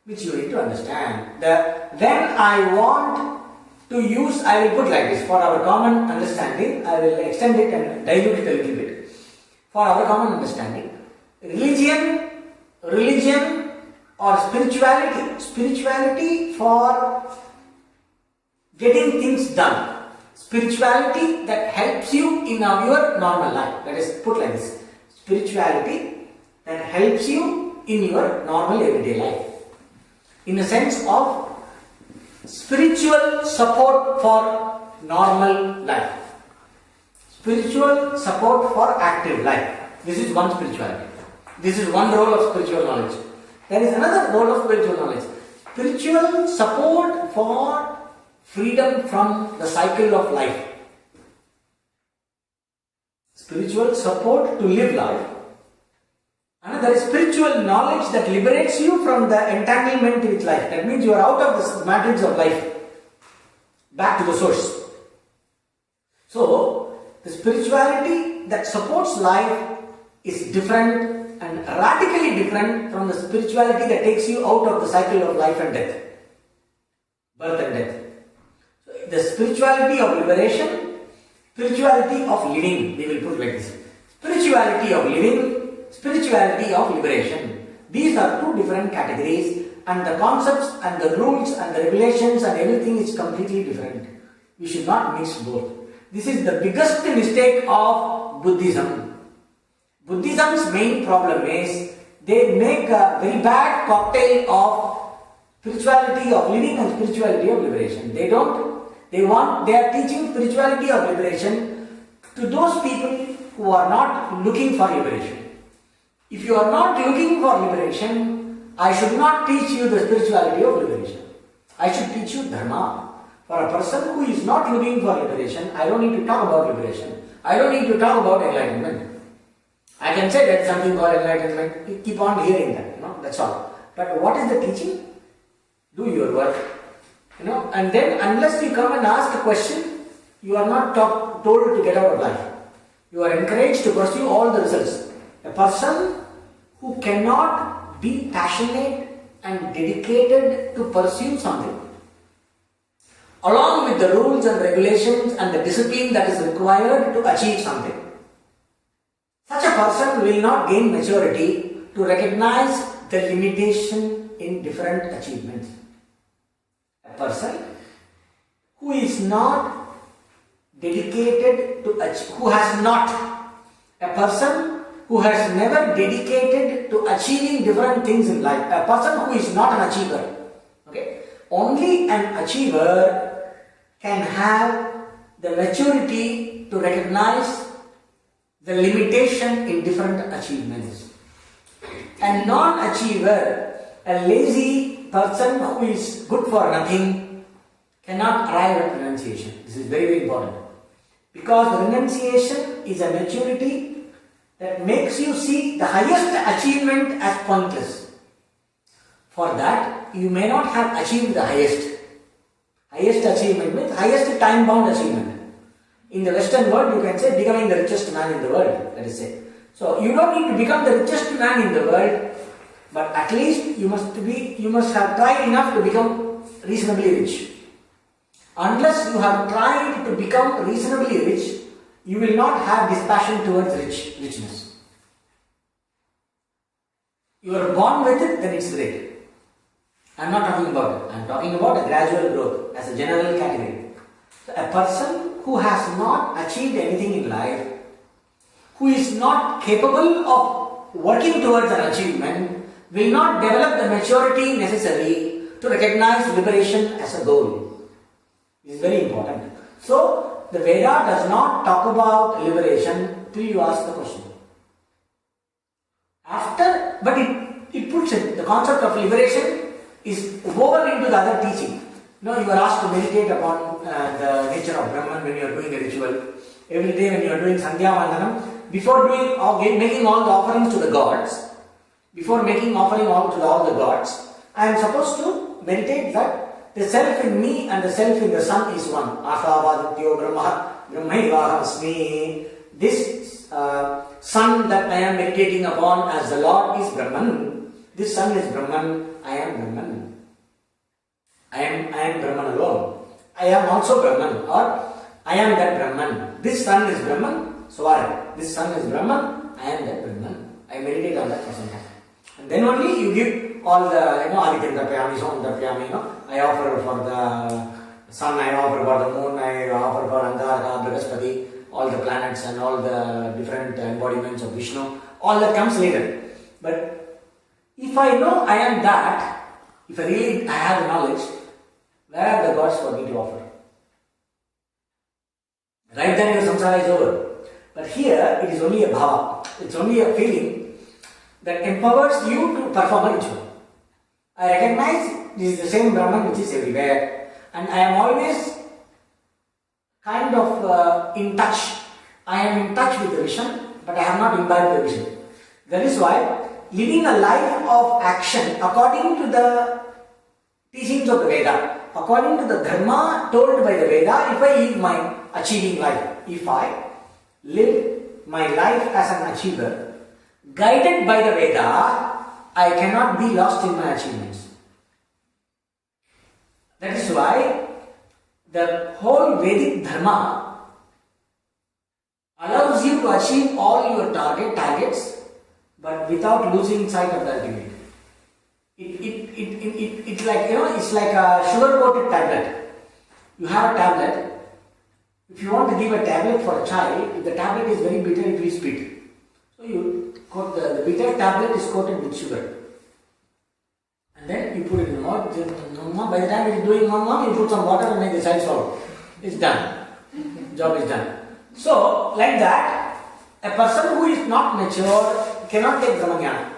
which you need to understand. When I want to use, I will put like this, for our common understanding, I will extend it and dilute it a little bit. For our common understanding, religion or spirituality for getting things done, spirituality that helps you in your normal life. That is put like this, spirituality that helps you in your normal everyday life, in the sense of spiritual support for normal life, spiritual support for active life. This is one spirituality. This is one role of spiritual knowledge. There is another role of spiritual knowledge, spiritual support for freedom from the cycle of life, spiritual support to live life. Another is spiritual knowledge that liberates you from the entanglement with life. That means you are out of this matrix of life, back to the source. So, the spirituality that supports life is different and radically different from the spirituality that takes you out of the cycle of life and death, birth and death. So, the spirituality of liberation, spirituality of living, we will put like this. Spirituality of living, spirituality of liberation. These are two different categories, and the concepts and the rules and the regulations and everything is completely different. We should not mix both. This is the biggest mistake of Buddhism. Buddhism's main problem is they make a very bad cocktail of spirituality of living and spirituality of liberation. They are teaching spirituality of liberation to those people who are not looking for liberation. If you are not looking for liberation, I should not teach you the spirituality of liberation. I should teach you dharma. For a person who is not looking for liberation, I don't need to talk about liberation. I don't need to talk about enlightenment. I can say that something called enlightenment, you keep on hearing that, that's all. But what is the teaching? Do your work. And then unless you come and ask a question, you are not told to get out of life. You are encouraged to pursue all the results. A person who cannot be passionate and dedicated to pursue something, along with the rules and regulations and the discipline that is required to achieve something, such a person will not gain maturity to recognize the limitation in different achievements. A person who is not dedicated to a person who has never dedicated to achieving different things in life, a person who is not an achiever, okay? Only an achiever can have the maturity to recognize the limitation in different achievements. A non-achiever, a lazy person who is good for nothing, cannot arrive at renunciation. This is very, very important. Because renunciation is a maturity that makes you see the highest achievement as pointless. For that, you may not have achieved the highest. Highest achievement means highest time-bound achievement. In the Western world, you can say becoming the richest man in the world, let us say. So, you don't need to become the richest man in the world, but at least you must have tried enough to become reasonably rich. Unless you have tried to become reasonably rich, you will not have dispassion towards richness. You are born with it, then it's great. I am not talking about it. I am talking about a gradual growth as a general category. So a person who has not achieved anything in life, who is not capable of working towards an achievement, will not develop the maturity necessary to recognize liberation as a goal. This is very important. So, the Veda does not talk about liberation till you ask the question. But it puts it, the concept of liberation is woven into the other teaching. You are asked to meditate upon the nature of Brahman when you are doing a ritual. Every day when you are doing Sandhya Vandanam, before making all the offerings to the gods, I am supposed to meditate that the self in me and the self in the sun is one. Asavadityo Brahmaivaham Asmi. This sun that I am meditating upon as the Lord is Brahman. This sun is Brahman. I am Brahman. I am Brahman alone. I am also Brahman, or I am that Brahman. This sun is Brahman. Swaraj. This sun is Brahman. I am that Brahman. I meditate on that for some time. And then only you give all the, Aditya Tapyami, Som Tapyami, I offer for the sun, I offer for the moon, I offer for Antaraka, Brihaspati, all the planets and all the different embodiments of Vishnu. All that comes later. But if I know I am that, if I really have the knowledge, where are the gods for me to offer? Right then your samsara is over. But here it is only a bhava. It's only a feeling that empowers you to perform a ritual. I recognize this is the same Brahman which is everywhere, and I am always kind of in touch. I am in touch with the vision, but I have not imbibed the vision. That is why living a life of action according to the teachings of the Veda, according to the dharma told by the Veda, if I live my achieving life, if I live my life as an achiever, guided by the Veda, I cannot be lost in my achievements. That is why the whole Vedic dharma allows you to achieve all your targets, but without losing sight of the ultimate. It's like, it's like a sugar-coated tablet. You have a tablet. If you want to give a tablet for a child, if the tablet is very bitter, it will spit. So you coat the bitter tablet is coated with sugar. And then you put it in the mouth. By the time it is doing you put some water and make the child swallow. It's done. Job is done. So, like that, a person who is not mature cannot take Brahmajnana.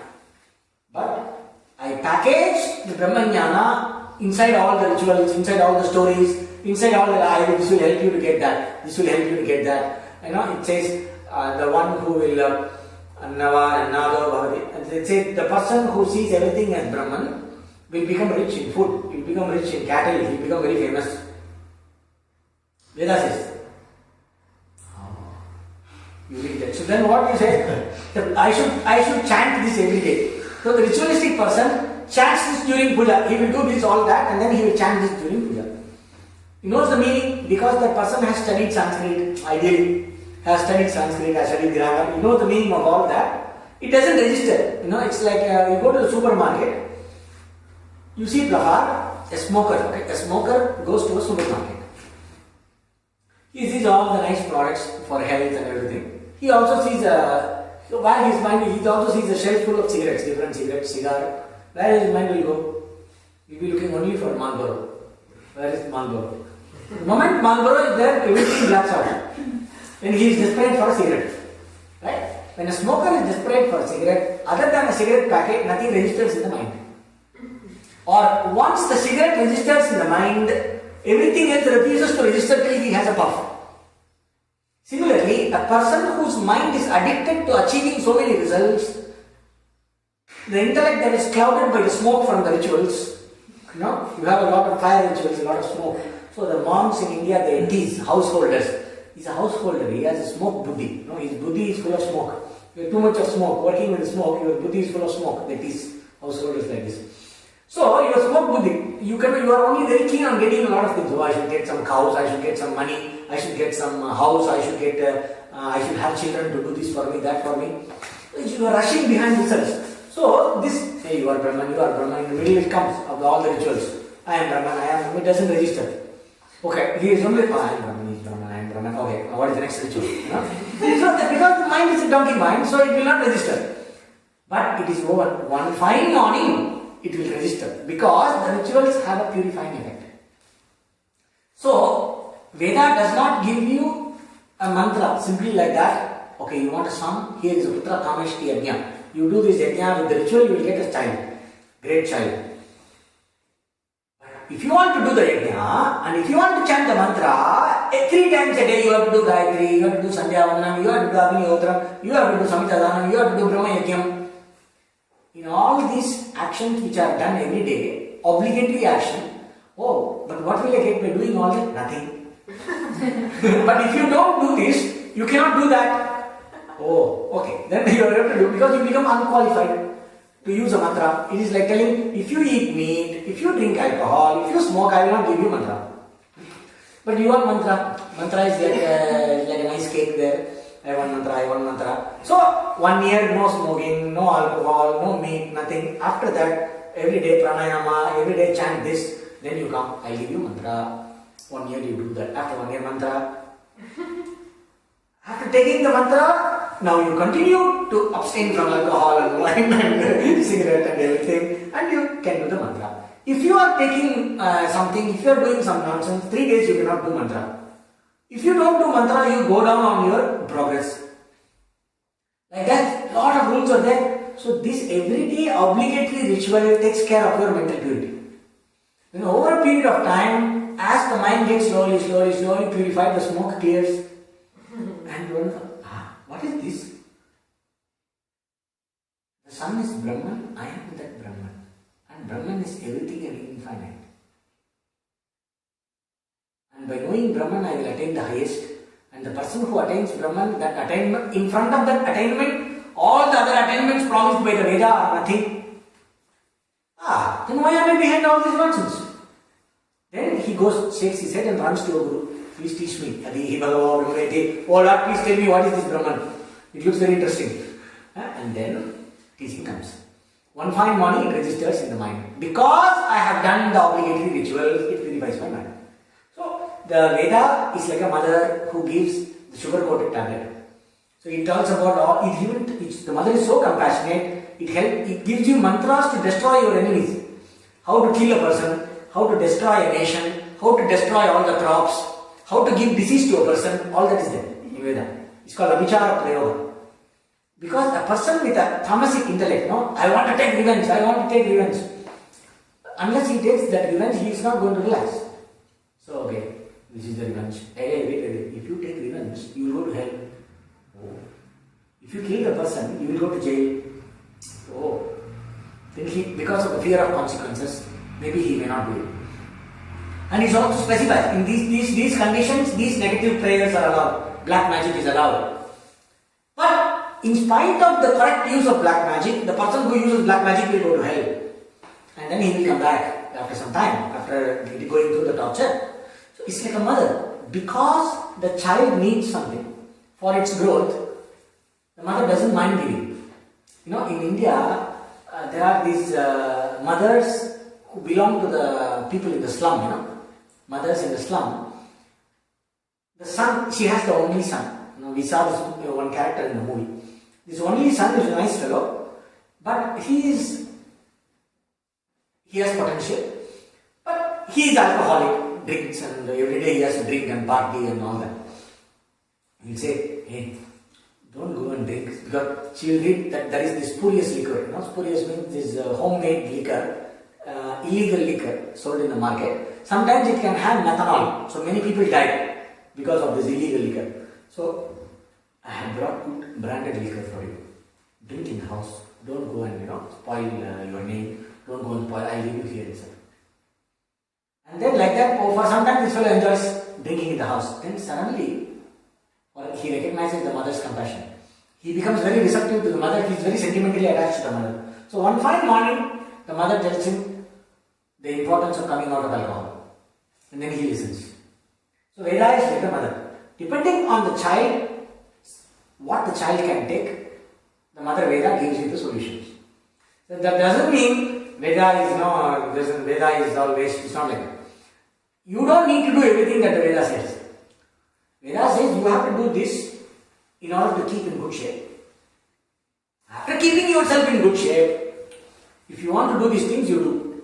But I package the Brahmajnana inside all the rituals, inside all the stories, inside all the this will help you to get that, this will help you to get that. It says the one who will Annava, Annado, Bhavati. They say the person who sees everything as Brahman will become rich in food, he will become rich in cattle, he will become very famous. Veda says. You read that. So then what you say? I should chant this every day. So the ritualistic person chants this during puja. He will do this, all that, and then he will chant this during puja. He knows the meaning because that person has studied Sanskrit, ideally, has studied Sanskrit, has studied grammar. He knows the meaning of all that. It doesn't register. It's like you go to the supermarket, you see Prahar, a smoker. Okay? A smoker goes to a supermarket. He sees all the nice products for health and everything. He also sees while his mind, he also sees a shelf full of cigarettes, different cigarettes, cigar. Where his mind will go? He will be looking only for Marlboro. Where is Marlboro? The moment Marlboro is there, everything blacks out. When he is desperate for a cigarette. Right? When a smoker is desperate for a cigarette, other than a cigarette packet, nothing registers in the mind. Or once the cigarette registers in the mind, everything else refuses to register till he has a puff. Similarly, a person whose mind is addicted to achieving so many results, the intellect that is clouded by the smoke from the rituals, you have a lot of fire rituals, a lot of smoke. So the monks in India, they tease householders. He's a householder, he has a smoke buddhi. His buddhi is full of smoke. You have too much of smoke, working with the smoke, your buddhi is full of smoke. They tease householders like this. So your smoke buddhi, you are only very keen on getting a lot of things. Oh, I should get some cows, I should get some money, I should get some house, I should have children to do this for me, that for me. You are rushing behind results. So this, say you are Brahman, in the middle it comes of all the rituals. I am Brahman, it doesn't register. Okay, he is only, I am Brahman, I am Brahman. Okay, what is the next ritual? Because the mind is a donkey mind, so it will not register. But it is over. One fine morning, it will register because the rituals have a purifying effect. So, Veda does not give you a mantra simply like that. Okay, you want a son? Here is a Putra Kameshti Yajna. You do this yajna with the ritual, you will get a child. Great child. If you want to do the yajna and if you want to chant the mantra, 3 times a day you have to do Gayatri, you have to do Sandhya Vandanam, you have to do Agni Hotram, you have to do Samhita, you have to do Brahma Yajnam. In all these actions which are done every day, obligatory action, but what will I get by doing all that? Nothing. But if you don't do this, you cannot do that. Okay. Then you have to do, because you become unqualified to use a mantra. It is like telling, if you eat meat, if you drink alcohol, if you smoke, I will not give you mantra. But you want mantra. Mantra is like a nice cake there. I want mantra. So, 1 year, no smoking, no alcohol, no meat, nothing. After that, every day pranayama, every day chant this. Then you come, I give you mantra. 1 year you do that. After 1 year mantra. After taking the mantra, now you continue to abstain from alcohol and wine and cigarette and everything. And you can do the mantra. If you are taking something, if you are doing some nonsense, 3 days you cannot do mantra. If you don't do mantra, you go down on your progress. Like that, lot of rules are there. So this everyday obligatory ritual takes care of your mental purity. Then over a period of time, as the mind gets slowly purified, the smoke clears. And you wonder, what is this? The sun is Brahman, I am that Brahman. And Brahman is everything and infinite. And by knowing Brahman, I will attain the highest. And the person who attains Brahman, that attainment, in front of that attainment, all the other attainments promised by the Veda are nothing. Then why am I behind all these nonsense? Then he goes, shakes his head and runs to a guru. Please teach me. Adi Bhagavad Brahmeti. Oh Lord, please tell me what is this Brahman. It looks very interesting. And then teaching comes. One fine morning it registers in the mind. Because I have done the obligatory rituals, it purifies my mind. So the Veda is like a mother who gives the sugar-coated tablet. So it talks about all, the mother is so compassionate, it gives you mantras to destroy your enemies. How to kill a person, how to destroy a nation, how to destroy all the crops, how to give disease to a person, all that is there in Veda. It's called Abhichara Prayoga. Because a person with a tamasic intellect, I want to take revenge. Unless he takes that revenge, he is not going to relax. So, okay, this is the revenge. Hey, wait. If you take revenge, you will go to hell. If you kill the person, you will go to jail. Oh, then because of the fear of consequences, maybe he may not do it. And it's also specified in these conditions, these negative prayers are allowed. Black magic is allowed. But in spite of the correct use of black magic, the person who uses black magic will go to hell. And then he will come back after some time, after going through the torture. So it's like a mother. Because the child needs something for its growth, the mother doesn't mind giving. In India, there are these mothers who belong to the people in the slum, mothers in the slum. The son, she has the only son. We saw this one character in the movie. This only son is a nice fellow, but he has potential, but he is alcoholic, drinks, and every day he has to drink and party and all that. He'll say, hey, don't go and drink, because she will read that there is this spurious liquor. Spurious means this homemade liquor, illegal liquor sold in the market. Sometimes it can have methanol, so many people die because of this illegal liquor. So I have brought good branded liquor for you. Drink in the house. Don't go and spoil your name. Don't go and spoil. I leave you here inside. And then like that, for some time this fellow enjoys drinking in the house. Then suddenly, he recognizes the mother's compassion. He becomes very receptive to the mother. He is very sentimentally attached to the mother. So one fine morning, the mother tells him the importance of coming out of alcohol. And then he listens. So Veda is like the mother. Depending on the child, what the child can take, the mother Veda gives you the solutions. So that doesn't mean Veda is always, it's not like that. You don't need to do everything that the Veda says. Veda says you have to do this in order to keep in good shape. After keeping yourself in good shape, if you want to do these things, you do.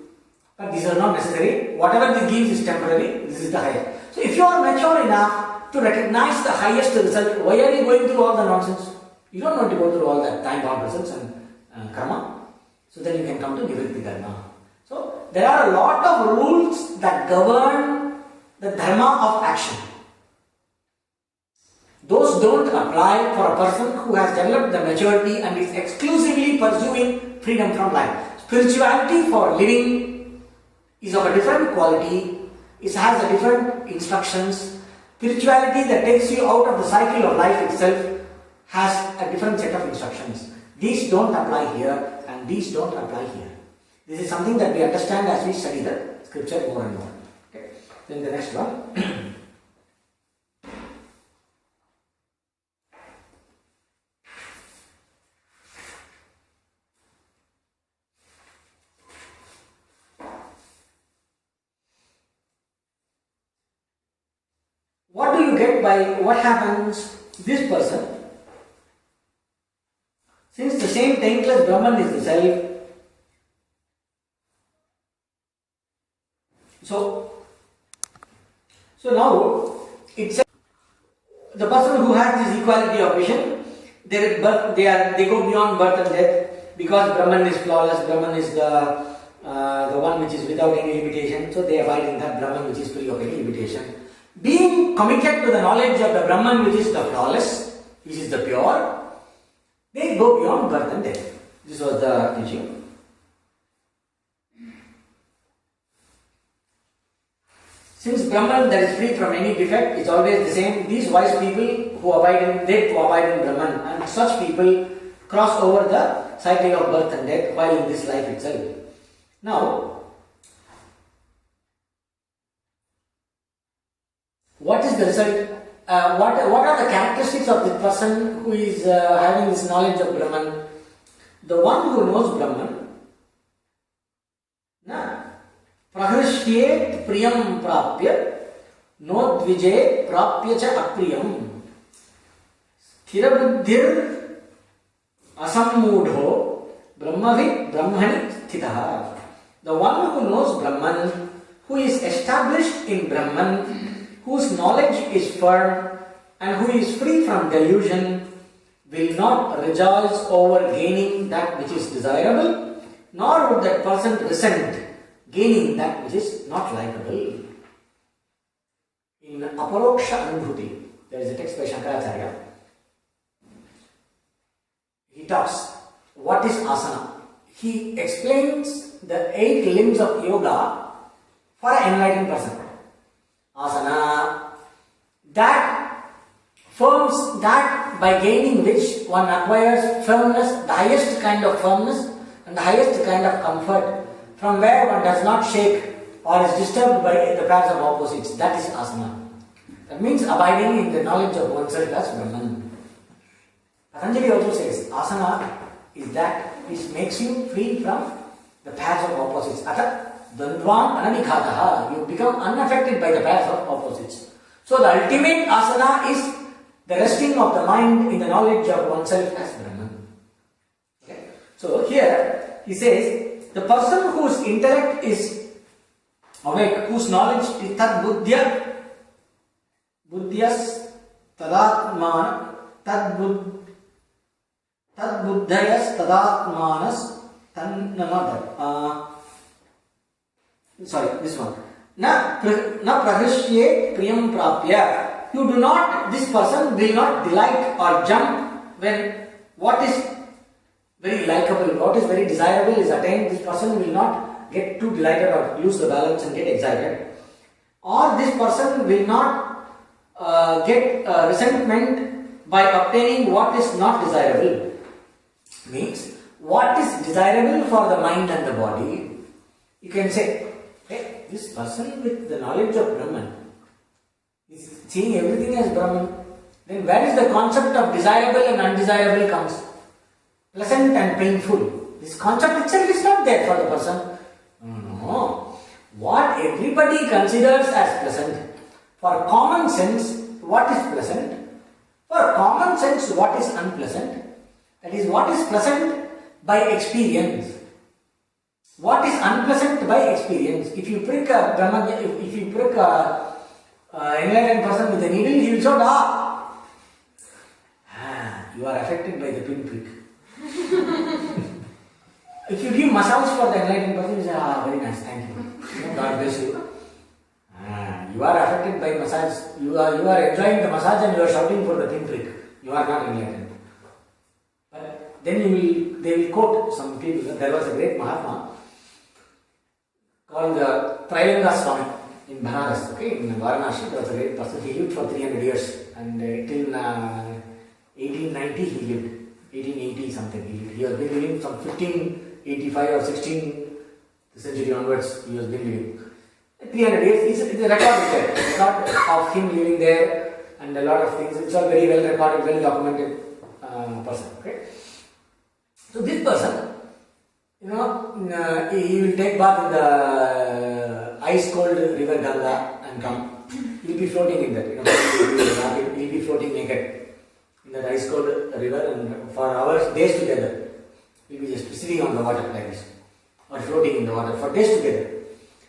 But these are not necessary. Whatever this gives is temporary, this is the highest. So if you are mature enough to recognize the highest result, why are you going through all the nonsense? You don't want to go through all that time-bound results and karma. So then you can come to Nivritti Dharma. So there are a lot of rules that govern the Dharma of action. Those don't apply for a person who has developed the maturity and is exclusively pursuing freedom from life. Spirituality for living is of a different quality. It has a different instructions. Spirituality that takes you out of the cycle of life itself has a different set of instructions. These don't apply here and these don't apply here. This is something that we understand as we study the scripture more and more. Okay. Then the next one. What do you get by what happens? This person, since the same taintless Brahman is the self, so now it's the person who has this equality of vision, they go beyond birth and death because Brahman is flawless. Brahman is the one which is without any limitation. So they abide in that Brahman which is free of any limitation. Being committed to the knowledge of the Brahman which is the flawless, which is the pure, they go beyond birth and death. This was the teaching. Since Brahman that is free from any defect is always the same, these wise people who abide in Brahman, and such people cross over the cycle of birth and death while in this life itself. Now, what is the result? What are the characteristics of the person who is having this knowledge of Brahman? The one who knows Brahman, prahrishyet priyam prapya, nodvije prapya cha apriyam, sthirabuddhir asammudho brahmavid brahmani sthitaha. The one who knows Brahman, who is established in Brahman, whose knowledge is firm and who is free from delusion, will not rejoice over gaining that which is desirable, nor would that person resent gaining that which is not likable. In Aparoksha Anubhuti, there is a text by Shankaracharya. he talks what is asana. He explains the 8 limbs of yoga for an enlightened person. Asana, that forms that by gaining which one acquires firmness, the highest kind of firmness and the highest kind of comfort, from where one does not shake or is disturbed by the pairs of opposites. That is asana. That means abiding in the knowledge of oneself as Brahman. Patanjali also says asana is that which makes you free from the pairs of opposites. Athat Dandvam ananikhataha. You become unaffected by the pairs of opposites. So the ultimate asana is the resting of the mind in the knowledge of oneself as Brahman. Okay? So here he says, the person whose intellect is awake, whose knowledge is tad buddhyas tadatmana tad buddhayas tadatmanas this one. Na prahrishye priyam prapya. You do not, this person will not delight or jump when what is very likable, what is very desirable is attained. This person will not get too delighted or lose the balance and get excited. Or this person will not get resentment by obtaining what is not desirable. Means, what is desirable for the mind and the body, you can say, hey, this person with the knowledge of Brahman is seeing everything as Brahman. Then where is the concept of desirable and undesirable comes? Pleasant and painful. This concept itself is not there for the person. No. What everybody considers as pleasant. For common sense, what is pleasant? For common sense, what is unpleasant? That is, what is pleasant by experience. What is unpleasant by experience? If you prick a Brahman, if you prick a enlightened person with a needle, he will shout, you are affected by the pinprick. If you give massage for the enlightened person, you say, very nice, thank you. God bless you. You are affected by massage. You are enjoying the massage and you are shouting for the pinprick. You are not enlightened. But then they will quote some people. There was a great Mahatma called Trailanga Swami in Banaras, okay, in Varanasi. There was a great person. He lived for 300 years, and till 1890 he lived. 1880 something he lived. He has been living from 1585 or 16th century onwards. He has been living 300 years. It's a record there. Record of him living there and a lot of things. It's all very well recorded, well documented person. Okay. So this person, he will take bath in the ice cold river Ganga and come. He will be floating in that. He will be floating naked in that ice cold river and for hours, days together. He will be just sitting on the water like this or floating in the water for days together.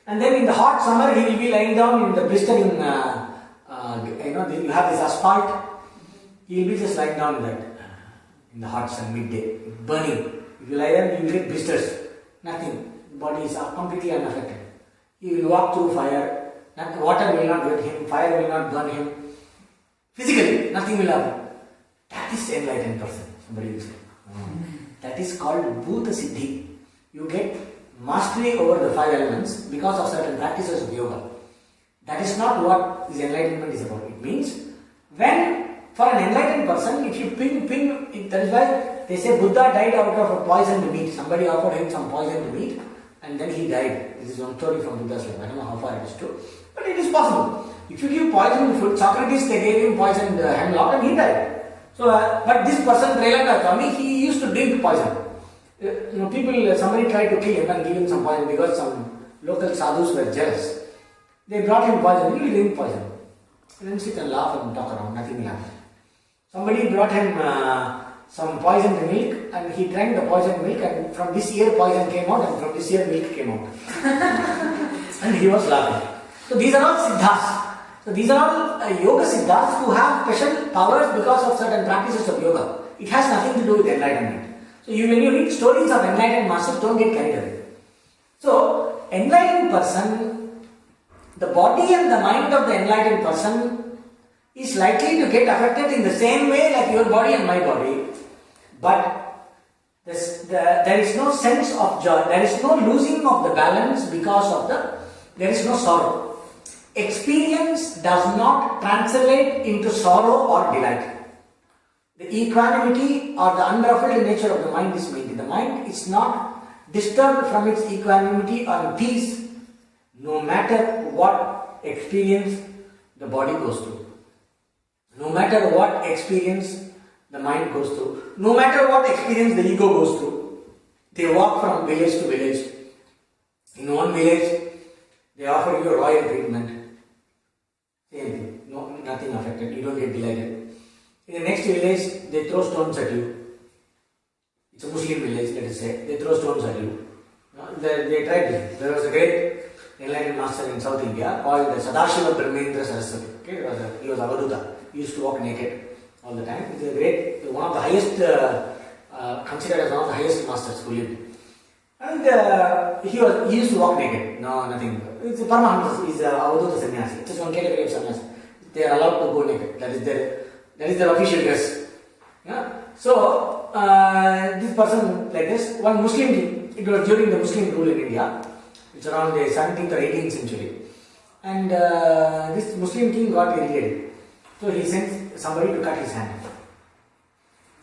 And then in the hot summer, he will be lying down in the blistering, you have this asphalt. He will be just lying down in that in the hot sun midday, burning. If you lie there, you will get blisters. Nothing. The body is completely unaffected. He will walk through fire. Water will not get him. Fire will not burn him. Physically, nothing will happen. That is enlightened person. Somebody will say. That is called Bhuta Siddhi. You get mastery over the 5 elements because of certain practices of yoga. That is not what this enlightenment is about. It means for an enlightened person, if you ping, that is why they say Buddha died out of a poisoned meat. Somebody offered him some poisoned meat and then he died. This is one story from Buddha's life. I don't know how far it is true, but it is possible. If you give poisoned food, Socrates, they gave him poisoned hemlock and he died. So, but this person, Trailanga Swami, he used to drink poison. Somebody tried to kill him and give him some poison because some local sadhus were jealous. They brought him poison. He will drink poison. And then sit and laugh and talk around. Nothing will happen. Somebody brought him some poisoned milk and he drank the poisoned milk and from this ear poison came out and from this ear milk came out. And he was laughing. So these are all siddhas. So these are all yoga siddhas who have special powers because of certain practices of yoga. It has nothing to do with enlightenment. So when you read stories of enlightened masters, don't get carried away. So enlightened person, the body and the mind of the enlightened person is likely to get affected in the same way like your body and my body. But There is no sense of joy. There is no losing of the balance because of there is no sorrow. Experience does not translate into sorrow or delight. The equanimity or the unruffled nature of the mind is maintained. The mind is not disturbed from its equanimity or peace, no matter what experience the body goes through. No matter what experience the mind goes through. No matter what experience the ego goes through. They walk from village to village. In one village, they offer you a royal treatment. Same thing. No, nothing affected. You don't get delighted. In the next village, they throw stones at you. It's a Muslim village, let us say. They throw stones at you. They tried it. There was a great enlightened master in South India called Sadashiva Brahmendra Saraswati. Okay? He was Avaduta. He used to walk naked all the time. He's a great, one of the highest, considered as one of the highest masters who lived. And he used to walk naked. No, nothing. It's a Paramahamsa. He's a Avaduta sannyasi. It's just one category of sannyasi. They are allowed to go naked. That is their official dress. Yeah? So, this person like this, one Muslim king, it was during the Muslim rule in India. It's around the 17th or 18th century. And this Muslim king got irritated. So he sent somebody to cut his hand.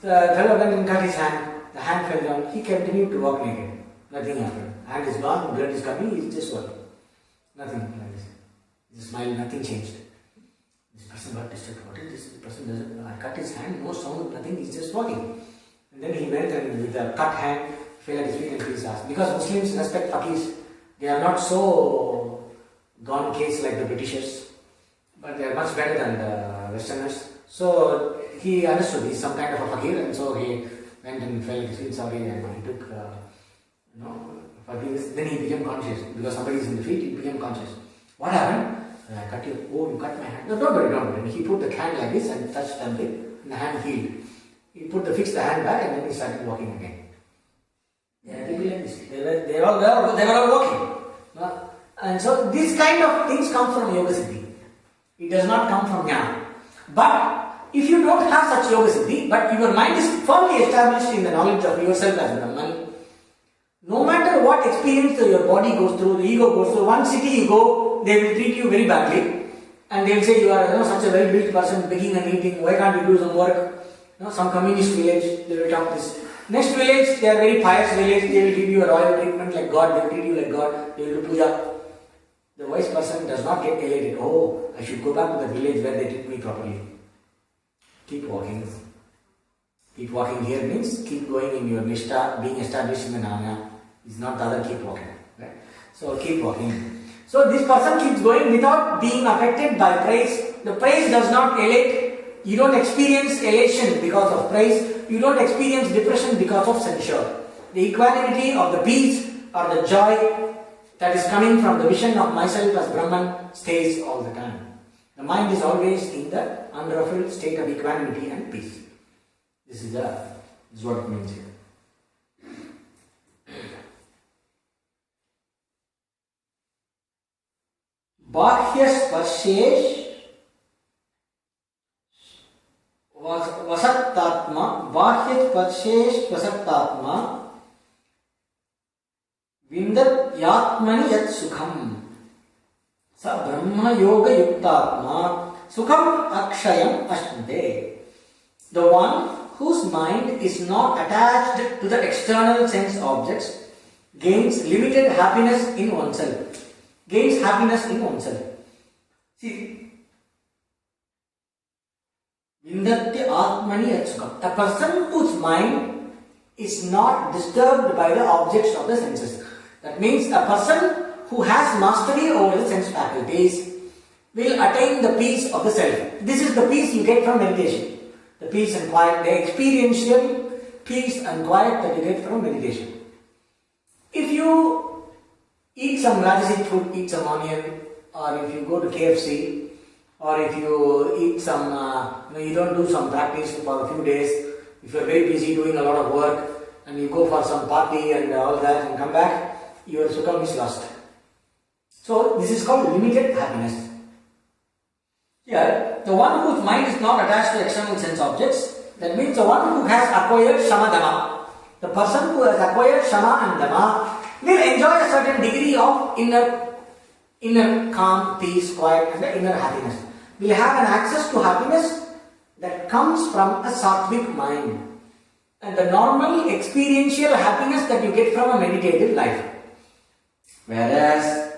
The fellow went and cut his hand. The hand fell down. He continued to walk naked. Nothing happened. Hand is gone, blood is coming, he's just walking. Nothing like this. He just smiled, nothing changed. This person got disturbed. What is this? The person doesn't cut his hand, no sound, nothing, he's just walking. And then he went and with a cut hand fell at his feet and he asked. Because Muslims respect faqirs, they are not so gone case like the Britishers, but they are much better than the Westerners. So he understood he's some kind of a fakir, and so he went and fell at his feet, sorry, and he took forgiveness. Then he became conscious because somebody is in the feet. He became conscious. What happened? I cut you. Oh, you cut my hand. No, don't worry. And he put the hand like this and touched something, and the hand healed. He fixed the hand back, and then he started walking again. Yeah, people like this. They were all walking. And so these kind of things come from Yoga Siddhi. It does not come from Jnana. But if you don't have such Yoga Siddhi, but your mind is firmly established in the knowledge of yourself as Brahman, no matter what experience your body goes through, the ego goes through, one city you go, they will treat you very badly. And they will say, you are such a well-built person, begging and eating, why can't you do some work? Some communist village, they will talk this. Next village, they are very pious village, they will give you a royal treatment like God, they will treat you like God, they will do puja. The wise person does not get elated. Oh, I should go back to the village where they treat me properly. Keep walking. Keep walking here means keep going in your nishta, being established in the Nanya. It's not the other keep walking. Right? So keep walking. So this person keeps going without being affected by praise. The praise does not elate. You don't experience elation because of praise. You don't experience depression because of censure. The equanimity of the peace or the joy that is coming from the vision of myself as Brahman stays all the time. The mind is always in the unruffled state of equanimity and peace. This is what it means here. Bahya sparshesh vasattatma, bahya sparshesh vasattatma, vindat yatmani yat sukham, sa brahma yoga yuktatma, sukham akshayam ashnate. The one whose mind is not attached to the external sense objects gains limited happiness in oneself. Gains happiness in oneself. See, Vindatya Atmani Atsukam. A person whose mind is not disturbed by the objects of the senses. That means a person who has mastery over the sense faculties will attain the peace of the self. This is the peace you get from meditation. The peace and quiet, the experiential peace and quiet that you get from meditation. If you eat some rajasic food, eat some onion, or if you go to KFC, or if you eat some, you don't do some practice for a few days, if you're very busy doing a lot of work, and you go for some party and all that and come back, your sukham is lost. So this is called limited happiness. Here, the one whose mind is not attached to external sense objects, that means the one who has acquired samadhana. The person who has acquired Shama and Dama will enjoy a certain degree of inner calm, peace, quiet, and the inner happiness. Will have an access to happiness that comes from a sattvic mind and the normal experiential happiness that you get from a meditative life. Whereas,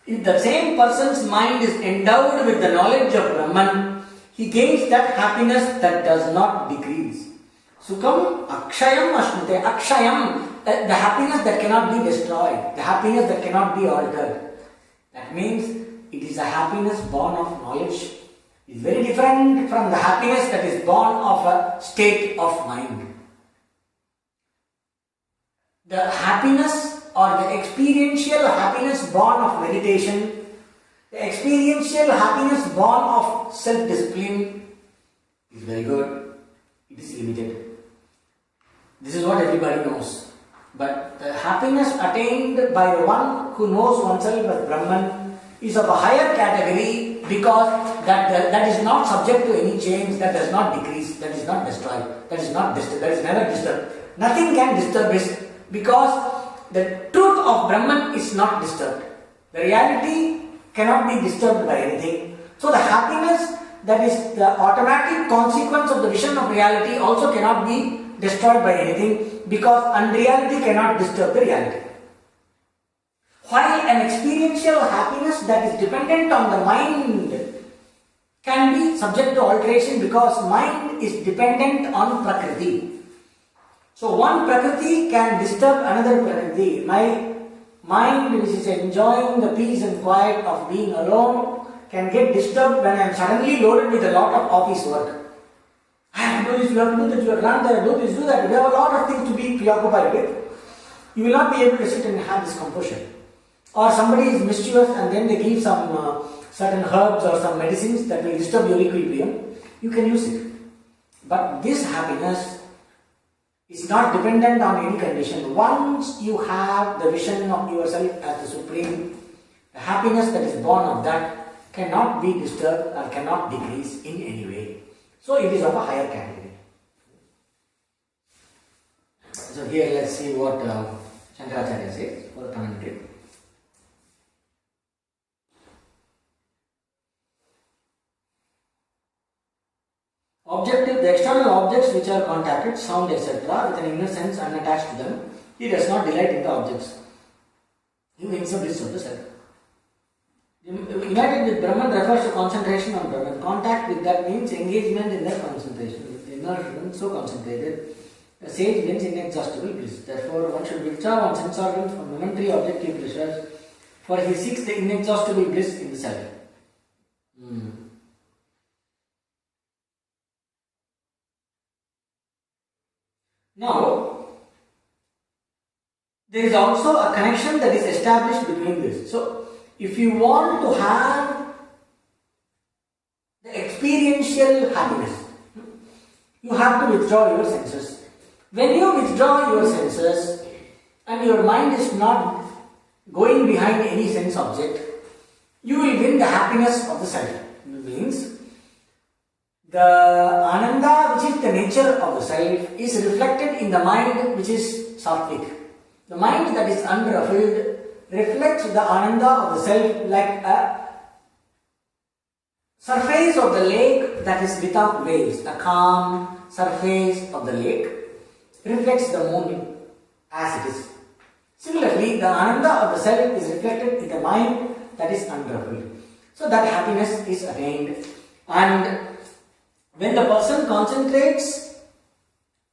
if the same person's mind is endowed with the knowledge of Brahman, he gains that happiness that does not decrease. Sukham akshayam ashnute. Akshayam, the happiness that cannot be destroyed, the happiness that cannot be altered. That means it is a happiness born of knowledge. It is very different from the happiness that is born of a state of mind. The happiness or the experiential happiness born of meditation, the experiential happiness born of self-discipline is very good. It is limited. This is what everybody knows. But the happiness attained by the one who knows oneself as Brahman is of a higher category because that is not subject to any change, that does not decrease, that is not destroyed, that is not disturbed, that is never disturbed. Nothing can disturb it because the truth of Brahman is not disturbed. The reality cannot be disturbed by anything. So the happiness that is the automatic consequence of the vision of reality also cannot be destroyed by anything because unreality cannot disturb the reality. While an experiential happiness that is dependent on the mind can be subject to alteration because mind is dependent on Prakriti. So one Prakriti can disturb another Prakriti. My mind, which is enjoying the peace and quiet of being alone, can get disturbed when I am suddenly loaded with a lot of office work. I have to do this, you have to do that, you have to run there, do this, do that. You have a lot of things to be preoccupied with. You will not be able to sit and have this composure. Or somebody is mischievous and then they give some certain herbs or some medicines that will disturb your equilibrium. You can use it. But this happiness is not dependent on any condition. Once you have the vision of yourself as the Supreme, the happiness that is born of that cannot be disturbed or cannot decrease in any way. So it is of a higher category. So here let's see what Shankaracharya says for the commentary. Objective, the external objects which are contacted, sound, etc., with an inner sense unattached to them, he does not delight in the objects. He wins the bliss of the self. United with Brahman refers to concentration on Brahman. Contact with that means engagement in that concentration. With immersion so concentrated, a sage wins inexhaustible bliss. Therefore, one should withdraw one's sense organs from momentary objective pleasures, for he seeks the inexhaustible bliss in the self. Now, there is also a connection that is established between this. So, if you want to have the experiential happiness, you have to withdraw your senses. When you withdraw your senses and your mind is not going behind any sense object, you will win the happiness of the self. It means the ananda, which is the nature of the self, is reflected in the mind which is sattvic. The mind that is unruffled reflects the ananda of the self like a surface of the lake that is without waves. The calm surface of the lake reflects the moon as it is. Similarly, the ananda of the self is reflected in the mind that is unruffled. So that happiness is attained. And when the person concentrates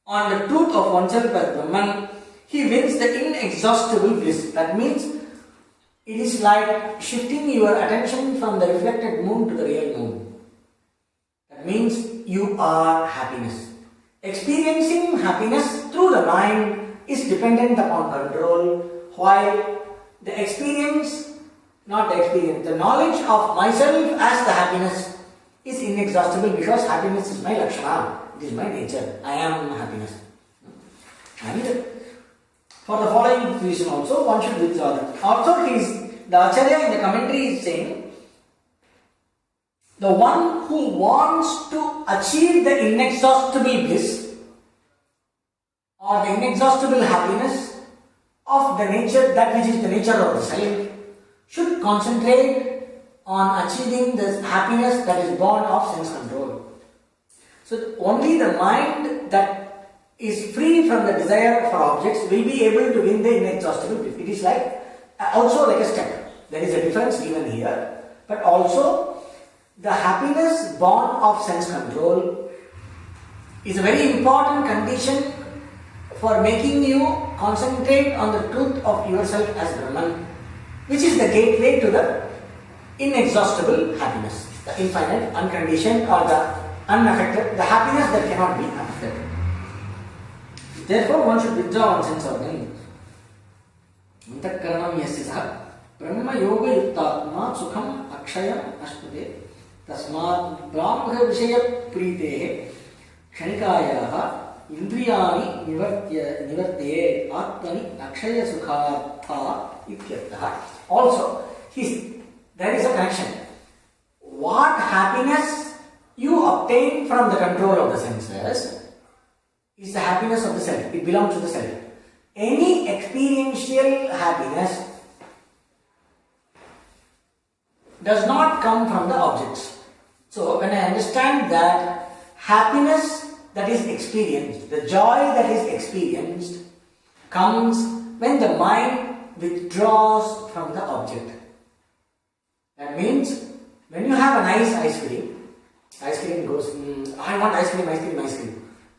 on the truth of oneself as Brahman, he wins the inexhaustible bliss. That means it is like shifting your attention from the reflected moon to the real moon. That means you are happiness. Experiencing happiness through the mind is dependent upon control, while the experience, not the experience, the knowledge of myself as the happiness is inexhaustible because happiness is my lakshana, it is my nature. I am happiness. And for the following reason also, one should withdraw that. Also, the Acharya in the commentary is saying, the one who wants to achieve the inexhaustible bliss or the inexhaustible happiness of the nature, that which is the nature of the self, should concentrate on achieving this happiness that is born of sense control. So only the mind that is free from the desire for objects will be able to win the inexhaustible bliss. It is like also like a step. There is a difference given here, but also the happiness born of sense control is a very important condition for making you concentrate on the truth of yourself as Brahman, which is the gateway to the inexhaustible happiness, the infinite, unconditioned, or the unaffected, the happiness that cannot be affected. Therefore, one should withdraw one sense organ. Antakaranam yasya saha brahma yoga yuktatma sukham akshayam ashpute tasmat brahma vishaya pritehe kshanikayaha indriyani nivartye atmani akshaya sukhatha ityartha. Also, there is a connection. What happiness you obtain from the control of the senses is the happiness of the self. It belongs to the self. Any experiential happiness does not come from the objects. So when I understand that happiness that is experienced, the joy that is experienced, comes when the mind withdraws from the object. That means when you have a nice ice cream goes, I want ice cream.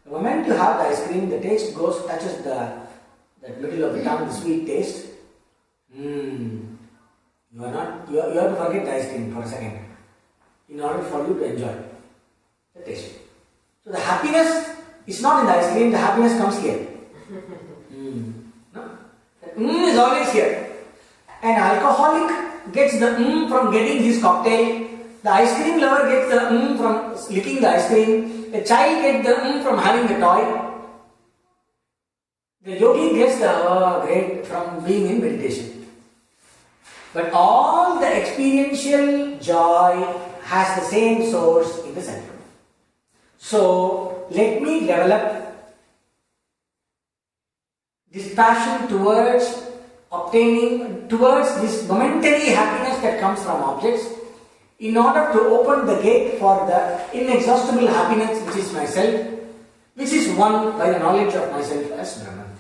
The moment you have the ice cream, the taste touches the middle of the tongue, the sweet taste. You have to forget the ice cream for a second in order for you to enjoy the taste. So the happiness is not in the ice cream, the happiness comes here. No? The is always here. An alcoholic gets the from getting his cocktail. The ice cream lover gets the from licking the ice cream. A child gets the from having the toy. The yogi gets the great from being in meditation. But all the experiential joy has the same source in the center. So let me develop this passion towards this momentary happiness that comes from objects, in order to open the gate for the inexhaustible happiness which is myself, which is won by the knowledge of myself as Brahman.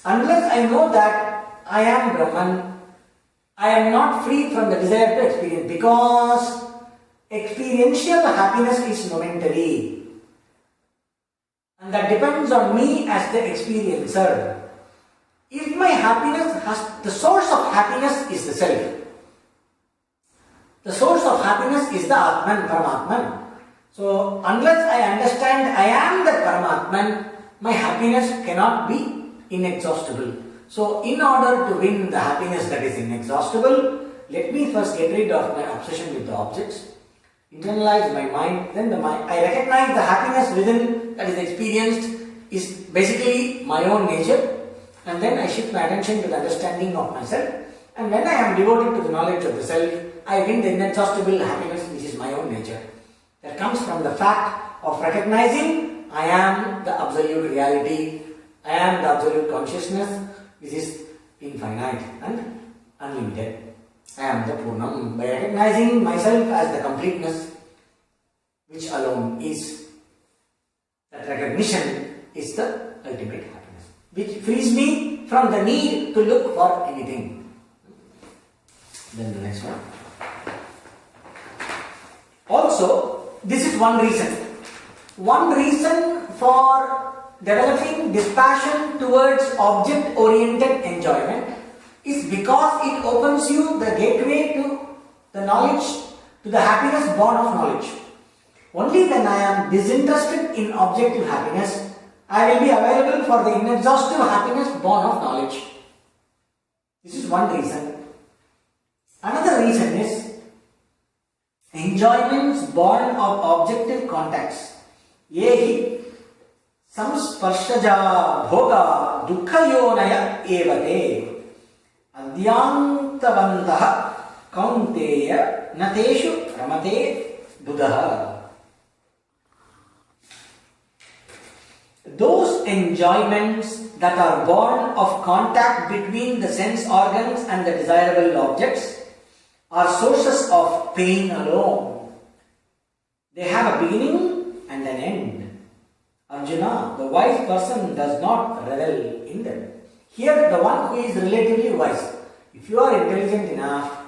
Unless I know that I am Brahman, I am not free from the desire to experience, because experiential happiness is momentary, and that depends on me as the experiencer. If my happiness the source of happiness is the self. The source of happiness is the Atman, Paramatman. So, unless I understand I am the Paramatman, my happiness cannot be inexhaustible. So, in order to win the happiness that is inexhaustible, let me first get rid of my obsession with the objects, internalize my mind, then I recognize the happiness within that is experienced is basically my own nature, and then I shift my attention to the understanding of myself, and when I am devoted to the knowledge of the self, I win the inexhaustible happiness which is my own nature. That comes from the fact of recognizing I am the absolute reality, I am the absolute consciousness which is infinite and unlimited. I am the Purnam. By recognizing myself as the completeness, which alone is, that recognition is the ultimate happiness, which frees me from the need to look for anything. Then the next one. Also, this is one reason. One reason for developing dispassion towards object-oriented enjoyment is because it opens you the gateway to the knowledge, to the happiness born of knowledge. Only when I am disinterested in objective happiness, I will be available for the inexhaustible happiness born of knowledge. This is one reason. Another reason is enjoyments born of objective contacts. Yehi samsparshaja bhoga dukkayonaya evate adyantavantaha kaunteya nateshu ramate buddha. Those enjoyments that are born of contact between the sense organs and the desirable objects are sources of pain alone. They have a beginning and an end. Arjuna, the wise person does not revel in them. Here, the one who is relatively wise, if you are intelligent enough,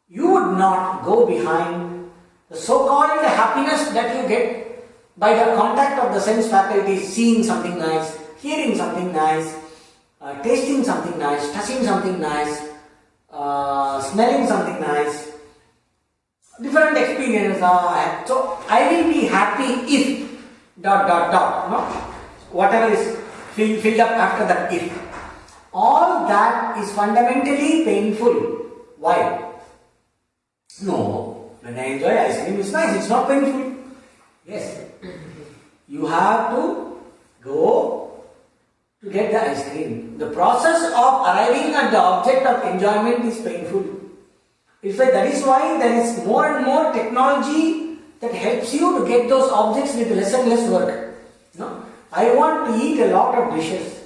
you would not go behind the so-called happiness that you get by the contact of the sense faculties, seeing something nice, hearing something nice, tasting something nice, touching something nice, smelling something nice. Different experiences are. So I will be happy if ... No? Whatever is filled up after that if. All that is fundamentally painful. Why? No, when I enjoy ice cream, it's nice, it's not painful. Yes. You have to go to get the ice cream. The process of arriving at the object of enjoyment is painful. That is why there is more and more technology that helps you to get those objects with less and less work. No? I want to eat a lot of dishes.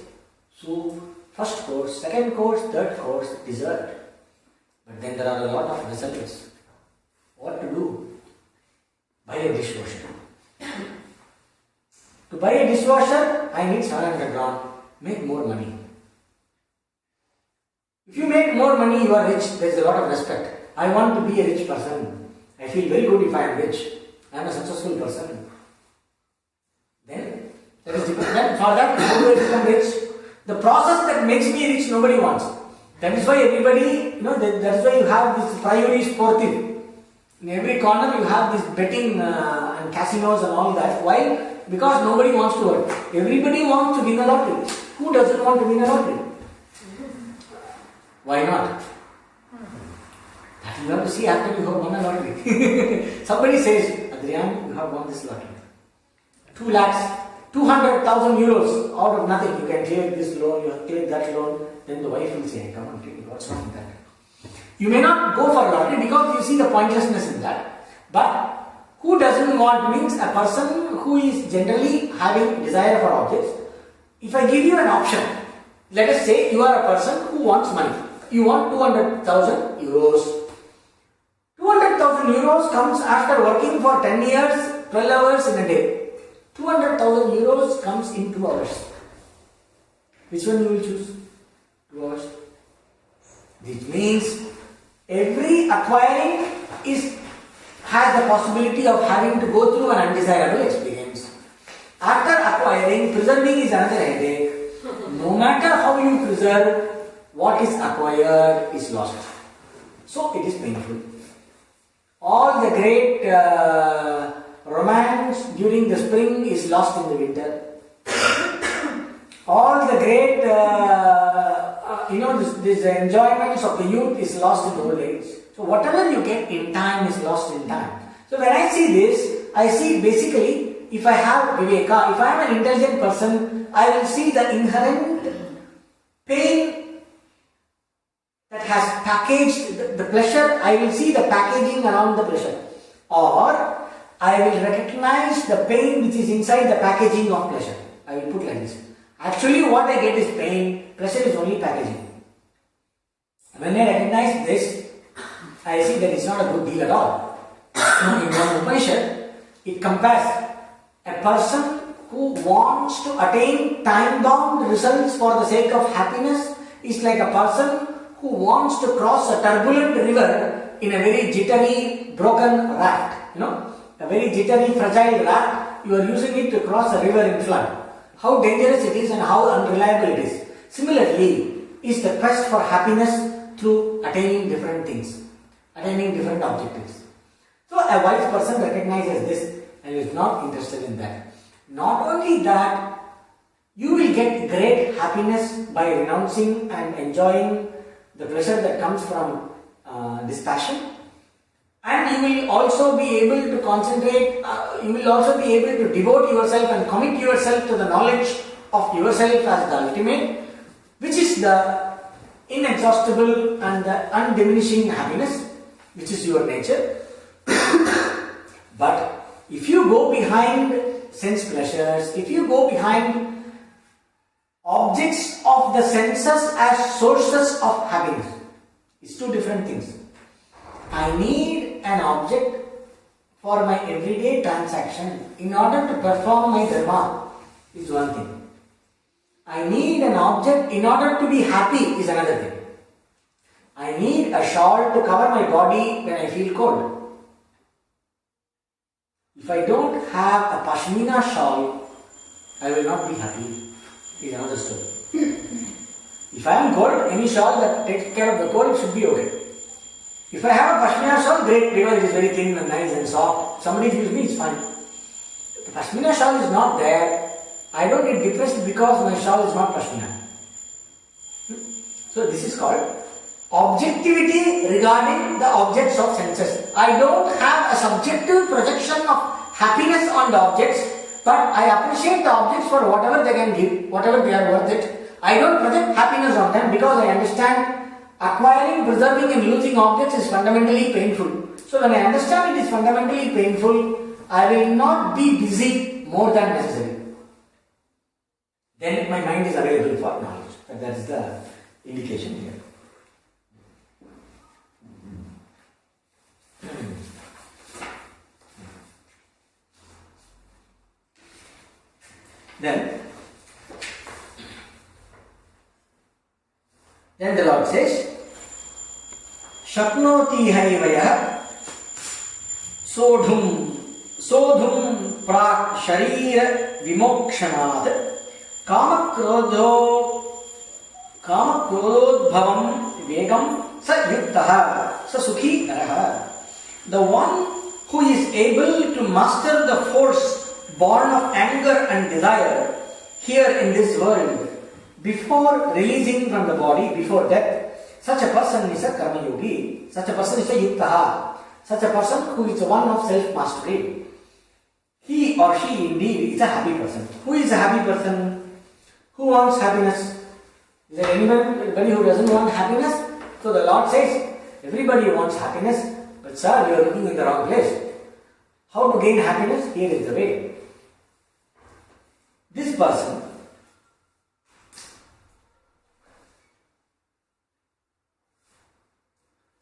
Soup, first course, second course, third course, dessert. But then there are a lot of results. What to do? Buy a dishwasher. To buy a dishwasher, I need 700 rand. Make more money. If you make more money, you are rich. There is a lot of respect. I want to be a rich person. I feel very good if I am rich. I am a successful person. Then, that is different. Then for that, how do I become rich? The process that makes me rich, nobody wants. That is why everybody, that is why you have this priori sportive. In every corner you have this betting and casinos and all that. Why? Because nobody wants to work. Everybody wants to win a lottery. Who doesn't want to win a lottery? Why not? That you have to see after you have won a lottery. Somebody says, Adrian, you have won this lottery. 2 lakhs, 200,000 euros out of nothing. You can clear this loan, you have cleared that loan. Then the wife will say, come on, take it. What's wrong with that? You may not go for lottery because you see the pointlessness in that. But who doesn't want means a person who is generally having desire for objects. If I give you an option, let us say you are a person who wants money. You want 200,000 euros. 200,000 euros comes after working for 10 years, 12 hours in a day. 200,000 euros comes in 2 hours. Which one you will choose? 2 hours. This means every acquiring has the possibility of having to go through an undesirable experience. After acquiring, preserving is another headache. No matter how you preserve, what is acquired is lost. So it is painful. All the great romance during the spring is lost in the winter. All the great, this enjoyments of the youth is lost in old age. So whatever you get in time is lost in time. So when I see this, I see basically, if I have viveka, if I am an intelligent person, I will see the inherent pain that has packaged the pleasure. I will see the packaging around the pleasure. Or I will recognize the pain which is inside the packaging of pleasure. I will put like this. Actually what I get is pain, pleasure is only packaging. When I recognize this, I see that it's not a good deal at all. In one Upanishad, it compares a person who wants to attain time-bound results for the sake of happiness is like a person who wants to cross a turbulent river in a very jittery, broken raft. A very jittery, fragile raft, you are using it to cross a river in flood. How dangerous it is and how unreliable it is. Similarly, is the quest for happiness through attaining different things, attaining different objectives. So a wise person recognizes this and is not interested in that. Not only that, you will get great happiness by renouncing and enjoying the pleasure that comes from this passion, and you will also be able to concentrate, you will also be able to devote yourself and commit yourself to the knowledge of yourself as the ultimate, which is the inexhaustible and the undiminishing happiness, which is your nature. But if you go behind sense pleasures, if you go behind objects of the senses as sources of happiness. It's two different things. I need an object for my everyday transaction in order to perform my dharma is one thing. I need an object in order to be happy is another thing. I need a shawl to cover my body when I feel cold. If I don't have a pashmina shawl, I will not be happy. Is another story. If I am cold, any shawl that takes care of the cold should be okay. If I have a pashmina shawl, great, because it is very thin and nice and soft. Somebody gives me, it's fine. If the pashmina shawl is not there, I don't get depressed because my shawl is not pashmina. So this is called objectivity regarding the objects of senses. I don't have a subjective projection of happiness on the objects, but I appreciate the objects for whatever they can give, whatever they are worth it. I don't project happiness on them because I understand acquiring, preserving and losing objects is fundamentally painful. So when I understand it is fundamentally painful, I will not be busy more than necessary. Then my mind is available for knowledge. That is the indication here. Then the Lord says, Shaknoti haivaya sodhum prak sharira vimokshanad kamakrodhodbhavam vegam sa yuktaha sa sukhi naraha. The one who is able to master the force born of anger and desire here in this world before releasing from the body, before death, such a person is a karma yogi, such a person is a yuktaha, such a person who is one of self-mastery. He or she indeed is a happy person. Who is a happy person? Who wants happiness? Is there anybody who doesn't want happiness? So the Lord says, everybody wants happiness, but sir, you are looking in the wrong place. How to gain happiness? Here is the way. This person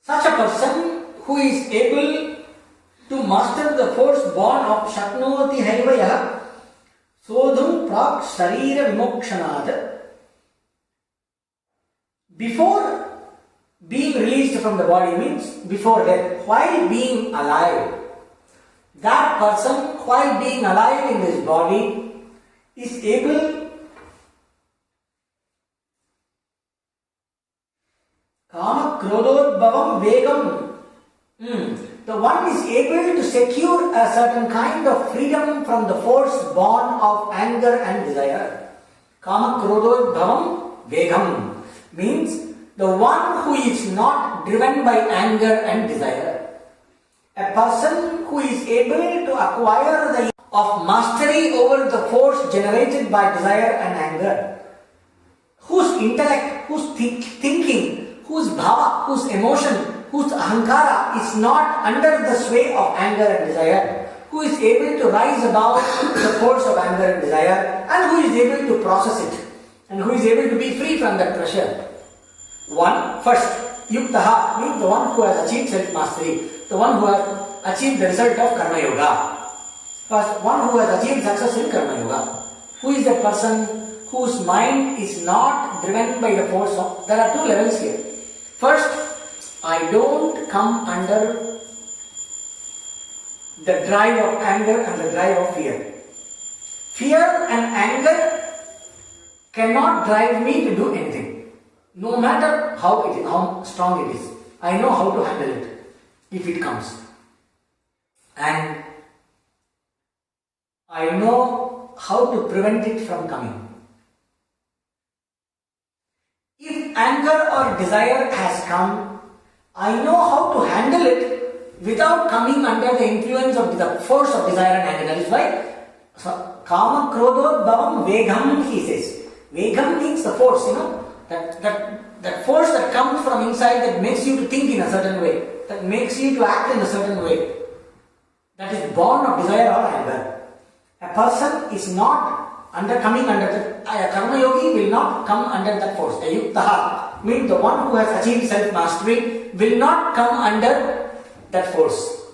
such a person who is able to master the force born of Shaknoti haivaya sodhum prak sharira vimokshanad, before being released from the body means before death, while being alive. That person, while being alive in this body, is able kama krodhodbhavam vegam. The one is able to secure a certain kind of freedom from the force born of anger and desire. Kama krodhodbhavam vegam means the one who is not driven by anger and desire. A person who is able to acquire the of mastery over the force generated by desire and anger, whose intellect, whose thinking, whose bhava, whose emotion, whose ahankara is not under the sway of anger and desire, who is able to rise above the force of anger and desire, and who is able to process it, and who is able to be free from that pressure. First, yuktaha means the one who has achieved self-mastery, the one who has achieved the result of karma yoga. First, one who has achieved success in karma yoga. Who is that person whose mind is not driven by the force of... There are two levels here. First, I don't come under the drive of anger and the drive of fear. Fear and anger cannot drive me to do anything. No matter how strong it is. I know how to handle it if it comes. And I know how to prevent it from coming. If anger or desire has come, I know how to handle it without coming under the influence of the force of desire and anger. That is why kama krodhodbhavam vegam, he says. Vegam means the force, that force that comes from inside that makes you to think in a certain way, that makes you to act in a certain way, that is born of desire or anger. A person is not coming under that, a karma yogi will not come under that force. A yuktaha means the one who has achieved self-mastery will not come under that force.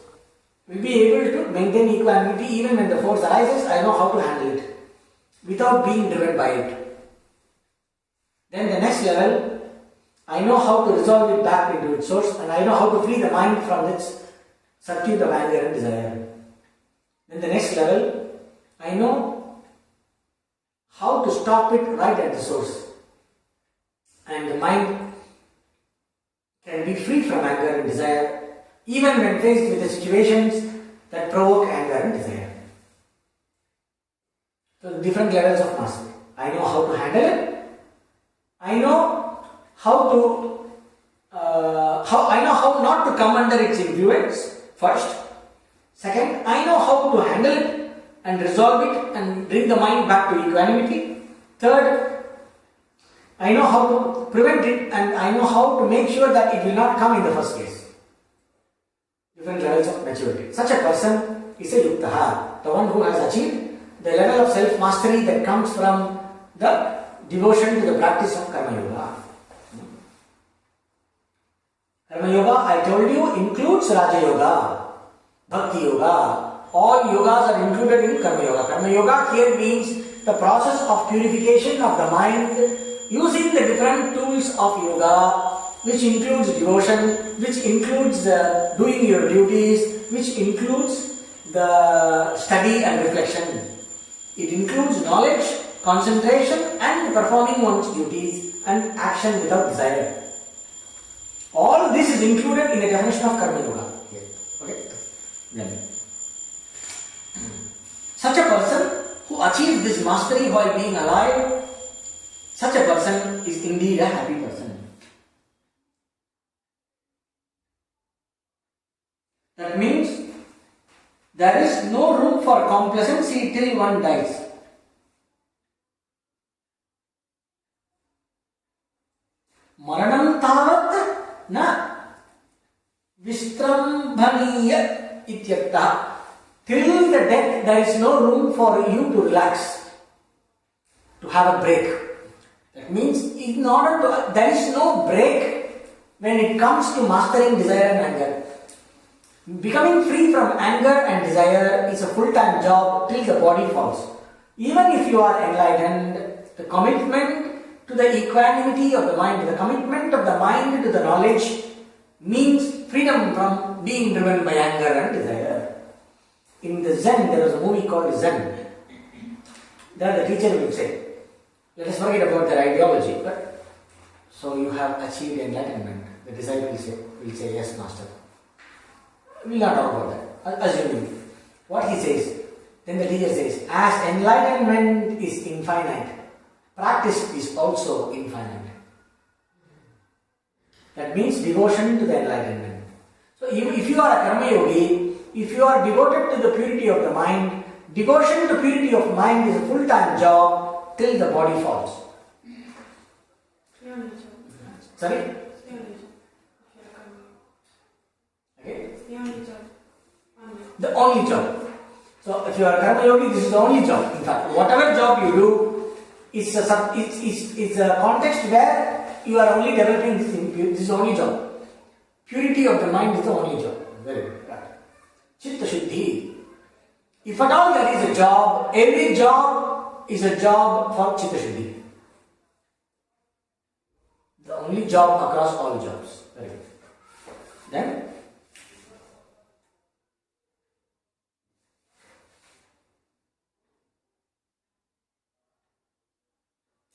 Will be able to maintain equanimity even when the force arises. I know how to handle it without being driven by it. Then the next level, I know how to resolve it back into its source, and I know how to free the mind from its circuit of anger and desire. Then the next level, I know how to stop it right at the source. And the mind can be free from anger and desire even when faced with the situations that provoke anger and desire. So different levels of mastery. I know how to handle it. I know how not to come under its influence first. Second, I know how to handle it and resolve it and bring the mind back to equanimity. Third, I know how to prevent it and I know how to make sure that it will not come in the first place. Different levels of maturity. Such a person is a yuktaha, the one who has achieved the level of self-mastery that comes from the devotion to the practice of karma yoga. Karma yoga, I told you, includes Raja yoga, Bhakti yoga. All yogas are included in karma yoga. Karma yoga here means the process of purification of the mind using the different tools of yoga, which includes devotion, which includes doing your duties, which includes the study and reflection. It includes knowledge, concentration and performing one's duties and action without desire. All this is included in the definition of karma yoga. Okay? Then, such a person who achieves this mastery while being alive, such a person is indeed a happy person. That means there is no room for complacency till one dies. Maranam tavat na vistrambhaniya ityartha. Till the death there is no room for you to relax, to have a break. That means in order to, there is no break when it comes to mastering desire and anger. Becoming free from anger and desire is a full-time job till the body falls. Even if you are enlightened, the commitment to the equanimity of the mind, the commitment of the mind to the knowledge means freedom from being driven by anger and desire. In the Zen, there was a movie called Zen. There the teacher will say, let us forget about their ideology, but so you have achieved enlightenment. The disciple will say, yes, master. We will not talk about that. Assuming. What he says, then the teacher says, as enlightenment is infinite, practice is also infinite. That means devotion to the enlightenment. So if you are a karma yogi, if you are devoted to the purity of the mind, devotion to purity of mind is a full-time job till the body falls. Sorry? Okay? The only job. So if you are a karma yogi, this is the only job. In fact, whatever job you do, it's a context where you are only developing this thing. This is the only job. Purity of the mind is the only job. Very good. Chitta Shuddhi. If at all there is a job, every job is a job for Chitta Shuddhi. The only job across all jobs. Very good. Then,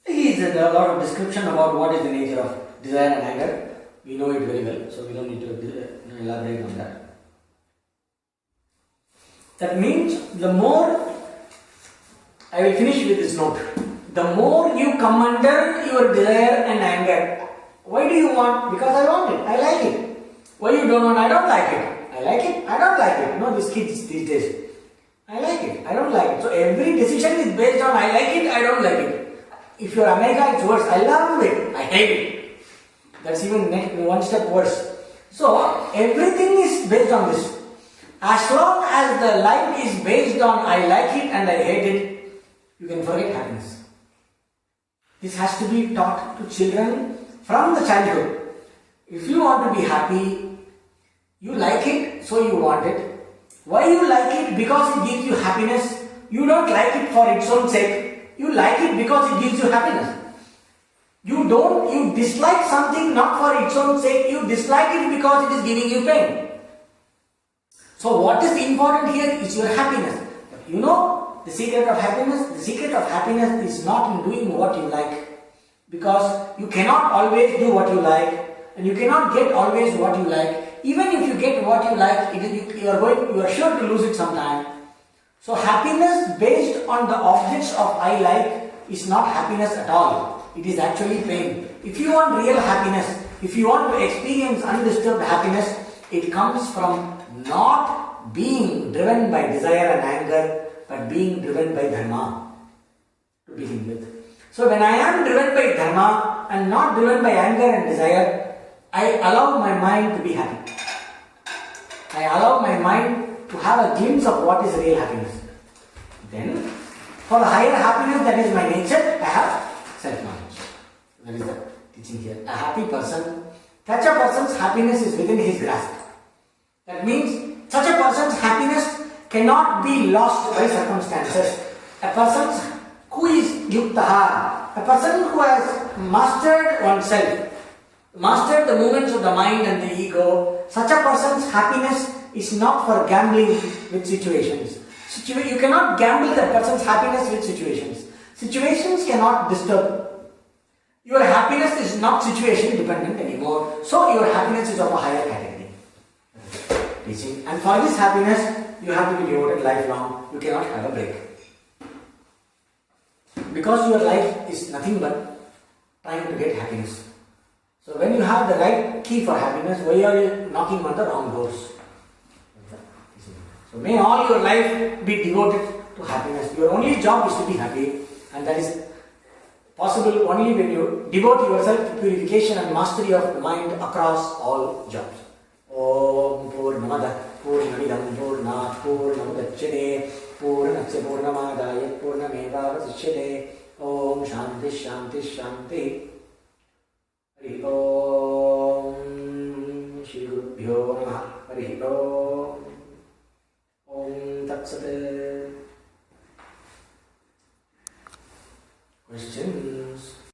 there is a lot of description about what is the nature of desire and anger. We know it very well, so we don't need to elaborate on that. That means the more, I will finish with this note, the more you come under your desire and anger. Why do you want? Because I want it, I like it. Why you don't want? I don't like it. I like it, I don't like it. You know, these kids these days. I like it, I don't like it. So every decision is based on I like it, I don't like it. If you're America, it's worse. I love it, I hate it. That's even one step worse. So everything is based on this. As long as the life is based on I like it and I hate it, you can forget happiness. This has to be taught to children from the childhood. If you want to be happy, you like it, so you want it. Why you like it? Because it gives you happiness. You don't like it for its own sake. You like it because it gives you happiness. You dislike something not for its own sake. You dislike it because it is giving you pain. So what is important here is your happiness. You know the secret of happiness? The secret of happiness is not in doing what you like. Because you cannot always do what you like. And you cannot get always what you like. Even if you get what you like, you are sure to lose it sometime. So happiness based on the objects of I like is not happiness at all. It is actually pain. If you want real happiness, if you want to experience undisturbed happiness, it comes from not being driven by desire and anger, but being driven by dharma to begin with. So when I am driven by dharma and not driven by anger and desire, I allow my mind to be happy. I allow my mind to have a glimpse of what is real happiness. Then, for the higher happiness that is my nature, I have self-knowledge. That is the teaching here. A happy person, such a person's happiness is within his grasp. That means, such a person's happiness cannot be lost by circumstances. A person who is yuktaha, a person who has mastered oneself, mastered the movements of the mind and the ego, such a person's happiness is not for gambling with situations. You cannot gamble that person's happiness with situations. Situations cannot disturb. Your happiness is not situation dependent anymore. So your happiness is of a higher category. Teaching. And for this happiness, you have to be devoted lifelong. You cannot have a break. Because your life is nothing but trying to get happiness. So when you have the right key for happiness, why are you knocking on the wrong doors? So may all your life be devoted to happiness. Your only job is to be happy, and that is possible only when you devote yourself to purification and mastery of the mind across all jobs. Om Purnamada Purnamidam Purnat Purnamudachyate Purnasya Purnamadaya Purnamevavasishyate. Om Shanti Shanti Shanti. Hari Om Shri Gurubhyo Namaha. Hari Om.